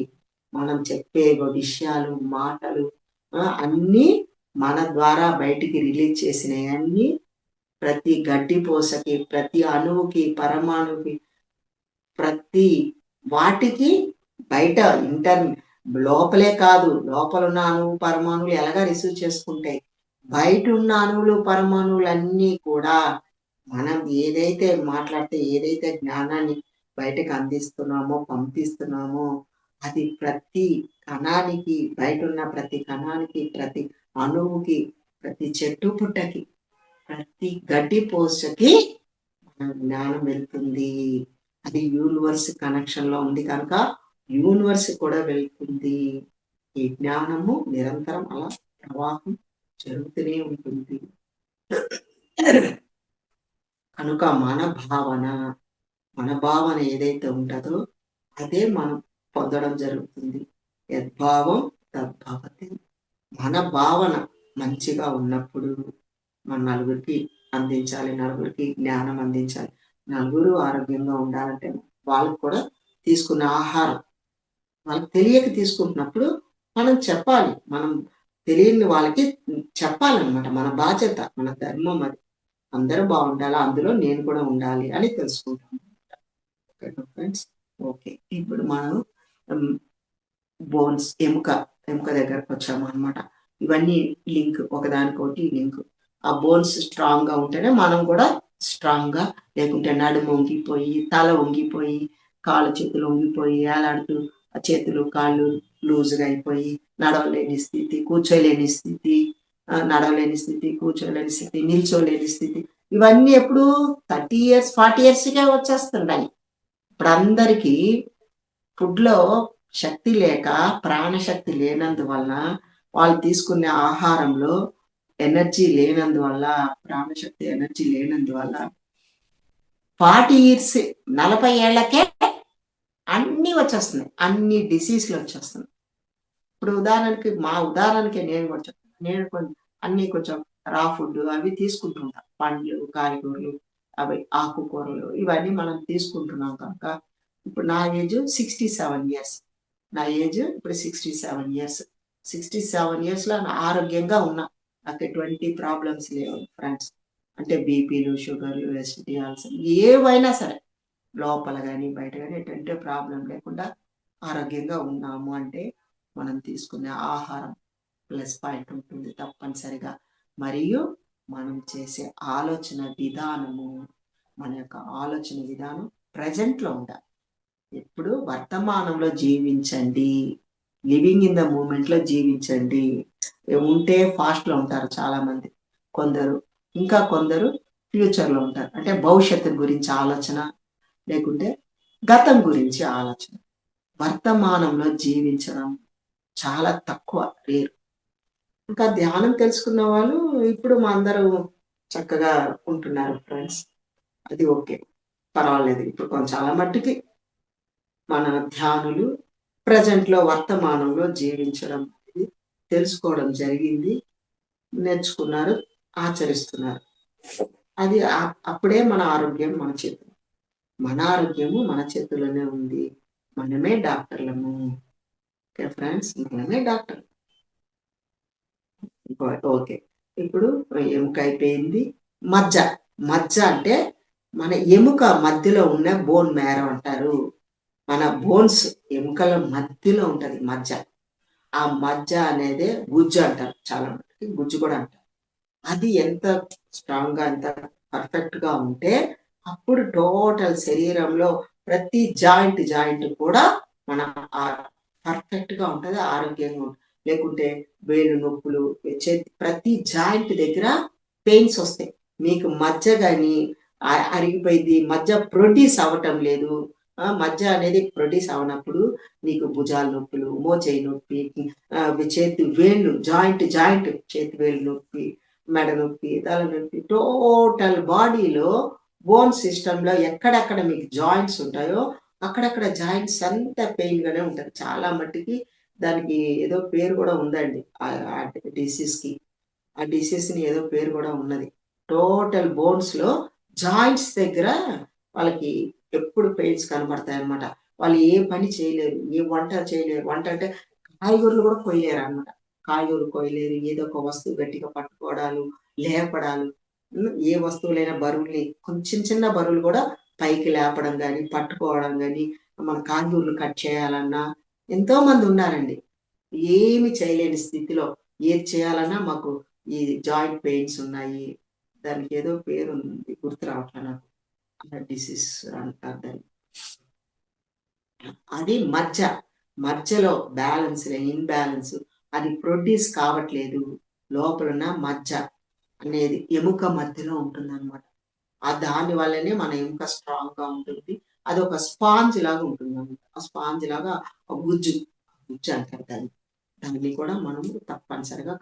మనం చెప్పే విషయాలు, మాటలు అన్నీ మన ద్వారా బయటికి రిలీజ్ చేసినయన్నీ ప్రతి గడ్డి పోసకి, ప్రతి అణువుకి, పరమాణువుకి, ప్రతి వాటికి బయట లోపలే కాదు, లోపలున్న అణువు, పరమాణువులు ఎలాగా రిసీవ్ చేసుకుంటాయి. బయటున్న అణువులు, పరమాణువులన్నీ కూడా మనం ఏదైతే మాట్లాడితే, ఏదైతే జ్ఞానాన్ని బయటకు అందిస్తున్నామో, పంపిస్తున్నామో, అది ప్రతి కణానికి, బయటున్న ప్రతి కణానికి, ప్రతి అణువుకి, ప్రతి చెట్టు పుట్టకి, ప్రతి గడ్డి పోసకి మన జ్ఞానం వెళ్తుంది. అది యూనివర్స్ కనెక్షన్ లో ఉంది కనుక యూనివర్స్ కూడా వెళ్తుంది. ఈ జ్ఞానము నిరంతరం అలా ప్రవాహం జరుగుతూనే ఉంటుంది. కనుక మన భావన ఏదైతే ఉంటుందో అదే మనం పొందడం జరుగుతుంది. యద్భావం తద్భవతి. మన భావన మంచిగా ఉన్నప్పుడు మన నలుగురికి అందించాలి, నలుగురికి జ్ఞానం అందించాలి. నలుగురు ఆరోగ్యంగా ఉండాలంటే వాళ్ళకు కూడా తీసుకున్న ఆహారం వాళ్ళకి తెలియక తీసుకుంటున్నప్పుడు మనం చెప్పాలి. మనం తెలియని వాళ్ళకి చెప్పాలన్నమాట. మన బాధ్యత, మన ధర్మం అది. అందరూ బాగుండాలి, అందులో నేను కూడా ఉండాలి అని తెలుసుకుంటాం. Okay friends. ఓకే, ఇప్పుడు మనం బోన్స్ ఎముక దగ్గరకు వచ్చాము అనమాట. ఇవన్నీ లింక్, ఒకదానికొకటి లింక్. ఆ బోన్స్ స్ట్రాంగ్ గా ఉంటేనే మనం కూడా స్ట్రాంగ్ గా, లేకుంటే నడుము వంగిపోయి, తల వంగిపోయి, కాళ్ళు చేతులు వంగిపోయి వేలాడుతూ ఆ చేతులు కాళ్ళు లూజ్గా అయిపోయి నడవలేని స్థితి, కూర్చోలేని స్థితి, నడవలేని స్థితి, కూర్చోలేని స్థితి, నిల్చోలేని స్థితి, ఇవన్నీ ఎప్పుడు 30 years 40 years కే వచ్చేస్తుంటాయి. ఇప్పుడు అందరికీ ఫుడ్ లో శక్తి లేక, ప్రాణశక్తి లేనందువల్ల, వాళ్ళు తీసుకునే ఆహారంలో ఎనర్జీ లేనందువల్ల, ప్రాణశక్తి ఎనర్జీ లేనందువల్ల 40 years 40 ఏళ్లకే అన్ని వచ్చేస్తున్నాయి. అన్ని డిసీజ్లు వచ్చేస్తున్నాయి. ఇప్పుడు ఉదాహరణకి నేను కూడా చెప్తాను. నేను అన్ని కొంచెం రా ఫుడ్ అవి తీసుకుంటుంటా. పండ్లు, కాయగూరలు, అవి ఆకుకూరలు ఇవన్నీ మనం తీసుకుంటున్నాం కనుక ఇప్పుడు నా ఏజ్ 67 ఇయర్స్. నా ఏజ్ ఇప్పుడు 67 ఇయర్స్. 67 ఇయర్స్‌లో ఆరోగ్యంగా ఉన్నా. నాకు ఎటువంటి ప్రాబ్లమ్స్ లేవు ఫ్రెండ్స్. అంటే బీపీలు, షుగర్‌లు, ఎసిడిటీ, అల్సర్ ఏవైనా సరే లోపల గాని, బయట గాని ఎటువంటి ప్రాబ్లమ్ లేకుండా ఆరోగ్యంగా ఉన్నాము అంటే మనం తీసుకునే ఆహారం ప్లస్ పాయింట్ ఉంటుంది తప్పనిసరిగా. మరియు మనం చేసే ఆలోచన విధానము, మన యొక్క ఆలోచన విధానం ప్రెజెంట్‌లో ఉండాలి. ఎప్పుడు వర్తమానంలో జీవించండి. లివింగ్ ఇన్ ద మూమెంట్‌లో జీవించండి. ఉంటే ఫాస్ట్‌లో ఉంటారు చాలామంది. కొందరు ఇంకా కొందరు ఫ్యూచర్‌లో ఉంటారు. అంటే భవిష్యత్తు గురించి ఆలోచన, లేకుంటే గతం గురించి ఆలోచన. వర్తమానంలో జీవించడం చాలా తక్కువ, రేర్. ఇంకా ధ్యానం తెలుసుకున్న వాళ్ళు ఇప్పుడు మా అందరూ చక్కగా ఉంటున్నారు ఫ్రెండ్స్. అది ఓకే. పర్వాలేదు. ఇప్పుడు చాలా మట్టుకి మన ధ్యానులు ప్రెజెంట్‌లో వర్తమానంలో జీవించడం అనేది తెలుసుకోవడం జరిగింది. నేర్చుకున్నారు, ఆచరిస్తున్నారు. అది అప్పుడే మన ఆరోగ్యం మన చేతుల్లో. మన ఆరోగ్యము మన చేతుల్లోనే ఉంది. మనమే డాక్టర్‌లము. Okay friends. మనమే డాక్టర్. ఓకే. ఇప్పుడు ఎముక అయిపోయింది. మజ్జ. మజ్జ అంటే మన ఎముక మధ్యలో ఉన్న బోన్ మ్యారో అంటారు. మన బోన్స్ ఎముకల మధ్యలో ఉంటది మజ్జ. ఆ మజ్జ అనేదే గుజ్జు అంటారు. చాలా మందికి గుజ్జు కూడా అంటారు. అది ఎంత స్ట్రాంగ్‌గా, ఎంత పర్ఫెక్ట్‌గా ఉంటే అప్పుడు టోటల్ శరీరంలో ప్రతి జాయింట్ కూడా మన పర్ఫెక్ట్‌గా ఉంటది. ఆరోగ్యంగా ఉంటది. లేకుంటే వేలు నొప్పులు, చేతి ప్రతి జాయింట్ దగ్గర పెయిన్స్ వస్తాయి. మీకు మజ్జ గాని అరిగిపోయింది. మజ్జ ప్రొడ్యూస్ అవ్వటం లేదు. మజ్జ అనేది ప్రొడ్యూస్ అవ్వనప్పుడు నీకు భుజాల నొప్పులు, మోచేయి నొప్పి, చేతి వేళ్ళు జాయింట్ చేతి వేళ్ళు నొప్పి, మెడ నొప్పి, తల నొప్పి, టోటల్ బాడీలో బోన్ సిస్టమ్‌లో ఎక్కడెక్కడ మీకు జాయింట్స్ ఉంటాయో అక్కడక్కడ జాయింట్స్ అంతా పెయిన్‌గానే ఉంటది. చాలా మట్టికి దానికి ఏదో పేరు కూడా ఉందండి. ఆ డిసీజ్‌కి. ఆ డిసీజ్‌ని ఏదో పేరు కూడా ఉన్నది. టోటల్ బోన్స్‌లో జాయింట్స్ దగ్గర వాళ్ళకి ఎప్పుడు పెయిన్స్ కనబడతాయన్నమాట. వాళ్ళు ఏ పని చేయలేరు. ఏ వంట చేయలేరు. వంట అంటే కాయగూరలు కూడా కొయ్యలేరన్నమాట. కాయగూరలు కొయ్యలేరు. ఏదో ఒక వస్తువు గట్టిగా పట్టుకోవడాలు, లేపడాలు. ఏ వస్తువులైనా బరువుల్ని కొంచెం చిన్న బరువులు కూడా పైకి లేపడం గాని, పట్టుకోవడం గాని, మన కాయగూరలు కట్ చేయాలన్నా ఎంతోమంది ఉన్నారండి. ఏమి చేయలేని స్థితిలో ఏది చేయాలన్నా మాకు ఈ జాయింట్ పెయిన్స్ ఉన్నాయి. దానికి ఏదో పేరుంది. గుర్తు రావట్లా నాకు. డిసీజ్ అంటారు దాన్ని. అది మజ్జ. మజ్జలో ఇన్‌బాలన్స్ అది ప్రొడ్యూస్ కావట్లేదు. లోపలున్న మజ్జ అనేది ఎముక మధ్యలో ఉంటుందన్నమాట. దాని వల్లనే మన ఎముక స్ట్రాంగ్‌గా ఉంటుంది. అదొక స్పాంజ్ లాగా ఉంటుందన్నమాట. ఆ స్పాంజ్ లాగా గుజ్జు అంటారు దాన్ని. దాన్ని కూడా మనము తప్పనిసరిగా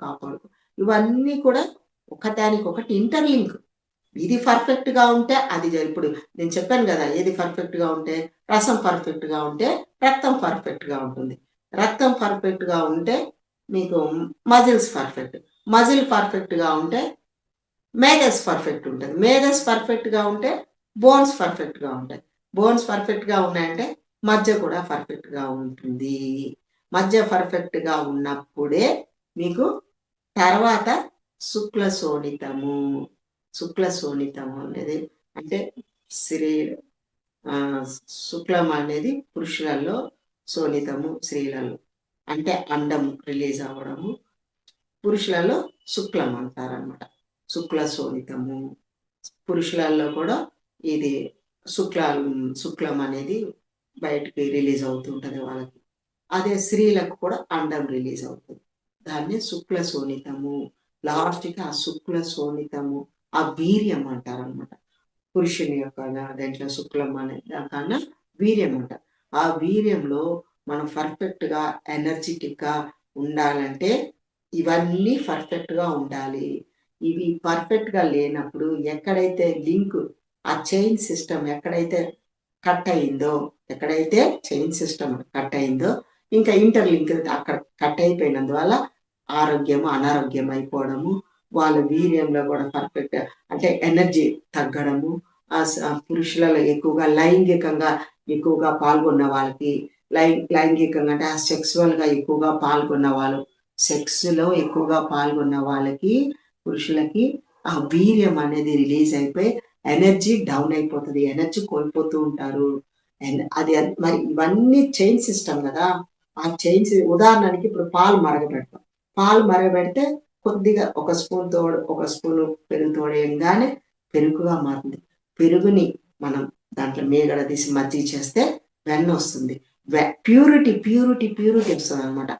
ఇవన్నీ కూడా ఒకదానికొకటి ఇంటర్‌లింక్. ఇది పర్ఫెక్ట్‌గా ఉంటే అది ఇప్పుడు నేను చెప్పాను గదా! ఏది పర్ఫెక్ట్‌గా ఉంటే రసం పర్ఫెక్ట్‌గా ఉంటే రక్తం పర్ఫెక్ట్‌గా ఉంటుంది. రక్తం పర్ఫెక్ట్‌గా ఉంటే మీకు మజిల్స్ పర్ఫెక్ట్. మజిల్ పర్ఫెక్ట్‌గా ఉంటే మేధస్ పర్ఫెక్ట్ ఉంటది. మేధస్ పర్ఫెక్ట్‌గా ఉంటే బోన్స్ పర్ఫెక్ట్‌గా ఉంటాయి. బోన్స్ పర్ఫెక్ట్‌గా ఉన్నాయంటే మజ్జ కూడా పర్ఫెక్ట్‌గా ఉంటుంది. మజ్జ పర్ఫెక్ట్‌గా ఉన్నప్పుడే మీకు తర్వాత శుక్ల శోణితము. శుక్ల శోణితము అనేది అంటే స్త్రీ శుక్లం అనేది పురుషులలో, శోణితము స్త్రీలలో. అంటే అండం రిలీజ్ అవ్వడము. పురుషులలో శుక్లం అంటారన్నమాట. శుక్ల శోణితము. పురుషులలో కూడా ఇది శుక్లం అనేది బయటికి రిలీజ్ అవుతుంటది వాళ్ళకి. అదే స్త్రీలకు కూడా అండం రిలీజ్ అవుతుంది. దాన్ని శుక్ల శోణితము. లాస్ట్‌కి ఆ శుక్ల శోణితము, ఆ వీర్యం అంటారన్నమాట. పురుషుని యొక్క దాంట్లో శుక్లం అనే దానికన్నా వీర్యం అంటారు. ఆ వీర్యంలో మనం పర్ఫెక్ట్‌గా, ఎనర్జిటిక్‌గా ఉండాలంటే ఇవన్నీ పర్ఫెక్ట్‌గా ఉండాలి. ఇవి పర్ఫెక్ట్‌గా లేనప్పుడు ఎక్కడైతే ఆ చైన్ సిస్టమ్ ఎక్కడైతే చైన్ సిస్టమ్ కట్ అయిందో ఇంకా ఇంటర్‌లింక్ అక్కడ కట్ అయిపోయినందువల్ల అనారోగ్యం అయిపోవడము, వాళ్ళ వీర్యంలో కూడా పర్ఫెక్ట్ అంటే ఎనర్జీ తగ్గడము, పురుషులలో ఎక్కువగా లైంగికంగా ఎక్కువగా పాల్గొన్న వాళ్ళకి, లైంగికంగా అంటే సెక్సువల్ గా ఎక్కువగా పాల్గొన్న వాళ్ళు, సెక్స్ లో ఎక్కువగా పాల్గొన్న వాళ్ళకి, పురుషులకి ఆ వీర్యం అనేది రిలీజ్ అయిపోయి ఎనర్జీ డౌన్ అయిపోతుంది, ఎనర్జీ కోల్పోతూ ఉంటారు. అది మరి ఇవన్నీ చైన్ సిస్టమ్ కదా. ఆ చైన్స్ ఉదాహరణకి ఇప్పుడు పాలు మరగబెడతాం. పాలు మరగబెడితే కొద్దిగా ఒక స్పూన్ ఒక స్పూన్ పెరుగు తోడేయంగానే పెరుగుగా మారుతుంది. పెరుగుని మనం దాంట్లో మీగడ తీసి మజ్జిగ చేస్తే వెన్న వస్తుంది. ప్యూరిటీ వస్తుంది అనమాట.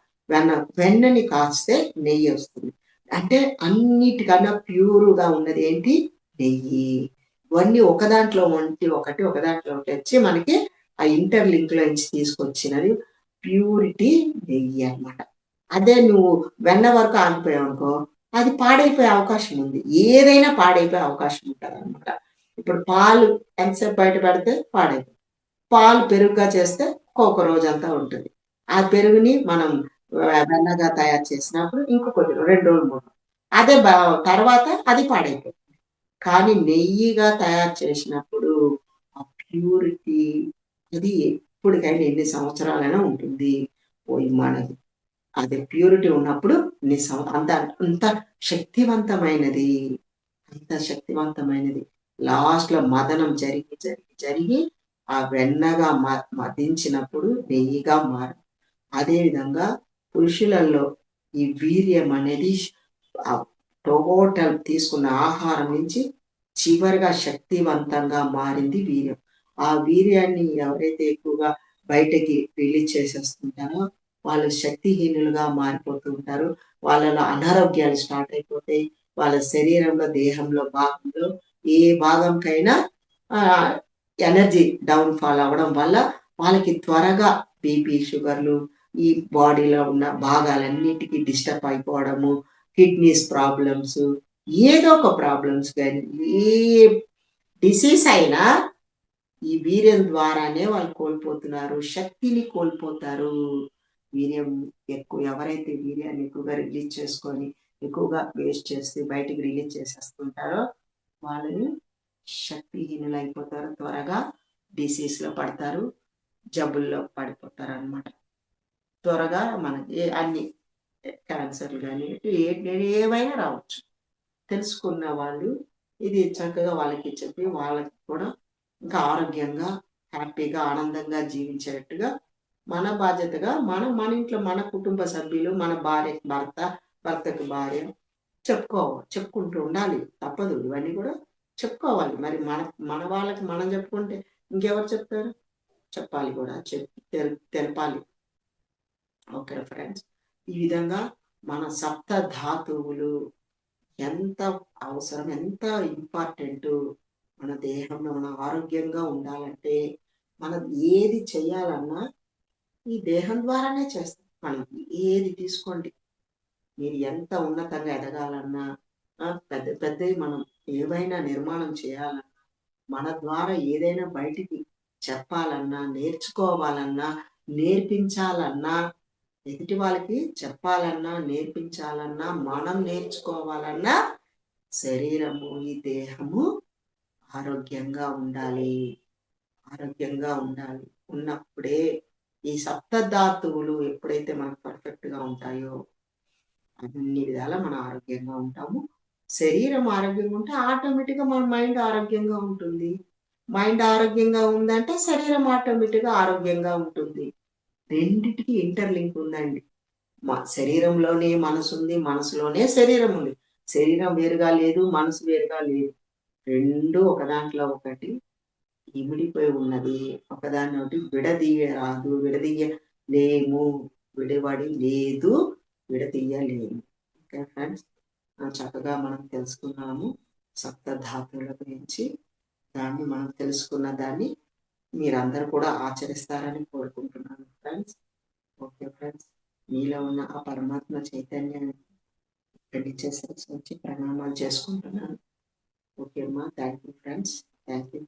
వెన్నని కాస్తే నెయ్యి వస్తుంది. అంటే అన్నిటికన్నా ప్యూరుగా ఉన్నది ఏంటి? నెయ్యి. ఇవన్నీ ఒక దాంట్లో ఒక దాంట్లో వచ్చి మనకి ఆ ఇంటర్లింక్ లో నుంచి తీసుకొచ్చినది ప్యూరిటీ నెయ్యి అన్నమాట. అదే నువ్వు వెన్న వరకు ఆగిపోయావు అనుకో, అది పాడైపోయే అవకాశం ఉంది. ఏదైనా పాడైపోయే అవకాశం ఉంటుంది అనమాట. ఇప్పుడు పాలు ఎంతసేపు బయట పెడితే పాడైపోతుంది. పాలు పెరుగుగా చేస్తే ఒక రోజంతా ఉంటుంది. ఆ పెరుగుని మనం వెన్నగా తయారు చేసినప్పుడు ఇంకొకటి 2 రోజులు 3 అదే తర్వాత అది పాడైపోతుంది. కానీ నెయ్యిగా తయారు చేసినప్పుడు ఆ ప్యూరిటీ అది ఎప్పటికైనా ఎన్ని సంవత్సరాలైనా ఉంటుంది. మనది అది ప్యూరిటీ ఉన్నప్పుడు అంత అంత శక్తివంతమైనది, అంత శక్తివంతమైనది. లాస్ట్ లో మదనం జరిగి జరిగి జరిగి ఆ వెన్నగా మదించినప్పుడు నెయ్యిగా మారు. అదే విధంగా పురుషులలో ఈ వీర్యం అనేది టోటల్ తీసుకున్న ఆహారం నుంచి చివరిగా శక్తివంతంగా మారింది వీర్యం. ఆ వీర్యాన్ని ఎవరైతే ఎక్కువగా బయటకి రిలీజ్ చేసేస్తుంటారో వాళ్ళు శక్తిహీనులుగా మారిపోతూ ఉంటారు. వాళ్ళలో అనారోగ్యాలు స్టార్ట్ అయిపోతాయి. వాళ్ళ శరీరంలో, దేహంలో భాగంలో ఏ భాగంకైనా ఎనర్జీ డౌన్ ఫాల్ అవ్వడం వల్ల వాళ్ళకి త్వరగా బీపీ, షుగర్లు, ఈ బాడీలో ఉన్న భాగాలన్నిటికీ డిస్టర్బ్ అయిపోవడము, కిడ్నీస్ ప్రాబ్లమ్స్, ఏదో ఒక ప్రాబ్లమ్స్ కానీ ఏ డిసీజ్ అయినా ఈ వీర్యం ద్వారానే వాళ్ళు కోల్పోతున్నారు, శక్తిని కోల్పోతారు. వీర్యం ఎవరైతే వీర్యాన్ని ఎక్కువగా రిలీజ్ చేసుకొని ఎక్కువగా వేస్ట్ చేసి బయటికి రిలీజ్ చేసేస్తుంటారో వాళ్ళని శక్తిహీనులు అయిపోతారు, త్వరగా డిసీజ్ లో పడతారు, జబ్బుల్లో పడిపోతారు అనమాట. త్వరగా మనకి అన్ని క్యాన్సర్లు కానీ ఏవైనా రావచ్చు. తెలుసుకున్న వాళ్ళు ఇది చక్కగా వాళ్ళకి చెప్పి వాళ్ళకి కూడా ఇంకా ఆరోగ్యంగా, హ్యాపీగా, ఆనందంగా జీవించేటట్టుగా మన బాధ్యతగా మన ఇంట్లో మన కుటుంబ సభ్యులు, మన భార్యకి భర్త, భర్తకు భార్య చెప్పుకుంటూ ఉండాలి. తప్పదు, ఇవన్నీ కూడా చెప్పుకోవాలి. మరి మన వాళ్ళకి మనం చెప్పుకుంటే ఇంకెవరు చెప్తారు? చెప్పాలి కూడా, తెలపాలి. ఓకే ఫ్రెండ్స్, ఈ విధంగా మన సప్త ధాతువులు ఎంత అవసరం, ఎంత ఇంపార్టెంట్ మన దేహంలో మనం ఆరోగ్యంగా ఉండాలంటే మనం ఏది చేయాలన్నా ఈ దేహం ద్వారానే చేస్తాం. మనం ఏది తీసుకోండి, మీరు ఎంత ఉన్నతంగా ఎదగాలన్నా పెద్ద పెద్దవి మనం ఏవైనా నిర్మాణం చేయాలన్నా, మన ద్వారా ఏదైనా బయటికి చెప్పాలన్నా, నేర్చుకోవాలన్నా, నేర్పించాలన్నా, ఎదుటి వాళ్ళకి చెప్పాలన్నా, నేర్పించాలన్నా, మనం నేర్చుకోవాలన్నా శరీరము, ఈ దేహము ఆరోగ్యంగా ఉండాలి. ఆరోగ్యంగా ఉండాలి. ఉన్నప్పుడే ఈ సప్తధాతువులు ఎప్పుడైతే మనకు పర్ఫెక్ట్ గా ఉంటాయో అన్ని విధాలా మనం ఆరోగ్యంగా ఉంటాము. శరీరం ఆరోగ్యంగా ఉంటే ఆటోమేటిక్ గా మన మైండ్ ఆరోగ్యంగా ఉంటుంది. మైండ్ ఆరోగ్యంగా ఉందంటే శరీరం ఆటోమేటిక్ గా ఆరోగ్యంగా ఉంటుంది. రెండిటికి ఇంటర్లింక్ ఉందండి. శరీరంలోనే మనసు ఉంది, మనసులోనే శరీరం ఉంది. శరీరం వేరుగా లేదు, మనసు వేరుగా లేదు. రెండు ఒక దాంట్లో ఒకటి ఇమిడిపోయి ఉన్నది. ఒకదాన్ని ఒకటి విడదీయరాదు, విడదీయలేము, విడివడి లేదు, విడదీయలేము. ఓకే ఫ్రెండ్స్, చక్కగా మనం తెలుసుకున్నాము సప్తధాతువుల గురించి. దాన్ని మనం తెలుసుకున్న దాన్ని మీరందరూ కూడా ఆచరిస్తారని కోరుకుంటున్నాను ఫ్రెండ్స్. ఓకే ఫ్రెండ్స్, మీలో ఉన్న ఆ పరమాత్మ చైతన్యాన్ని ఇక్కడి నుంచి ప్రణామాలు చేసుకుంటున్నాను. ఓకే అమ్మా, thank you friends, thank you.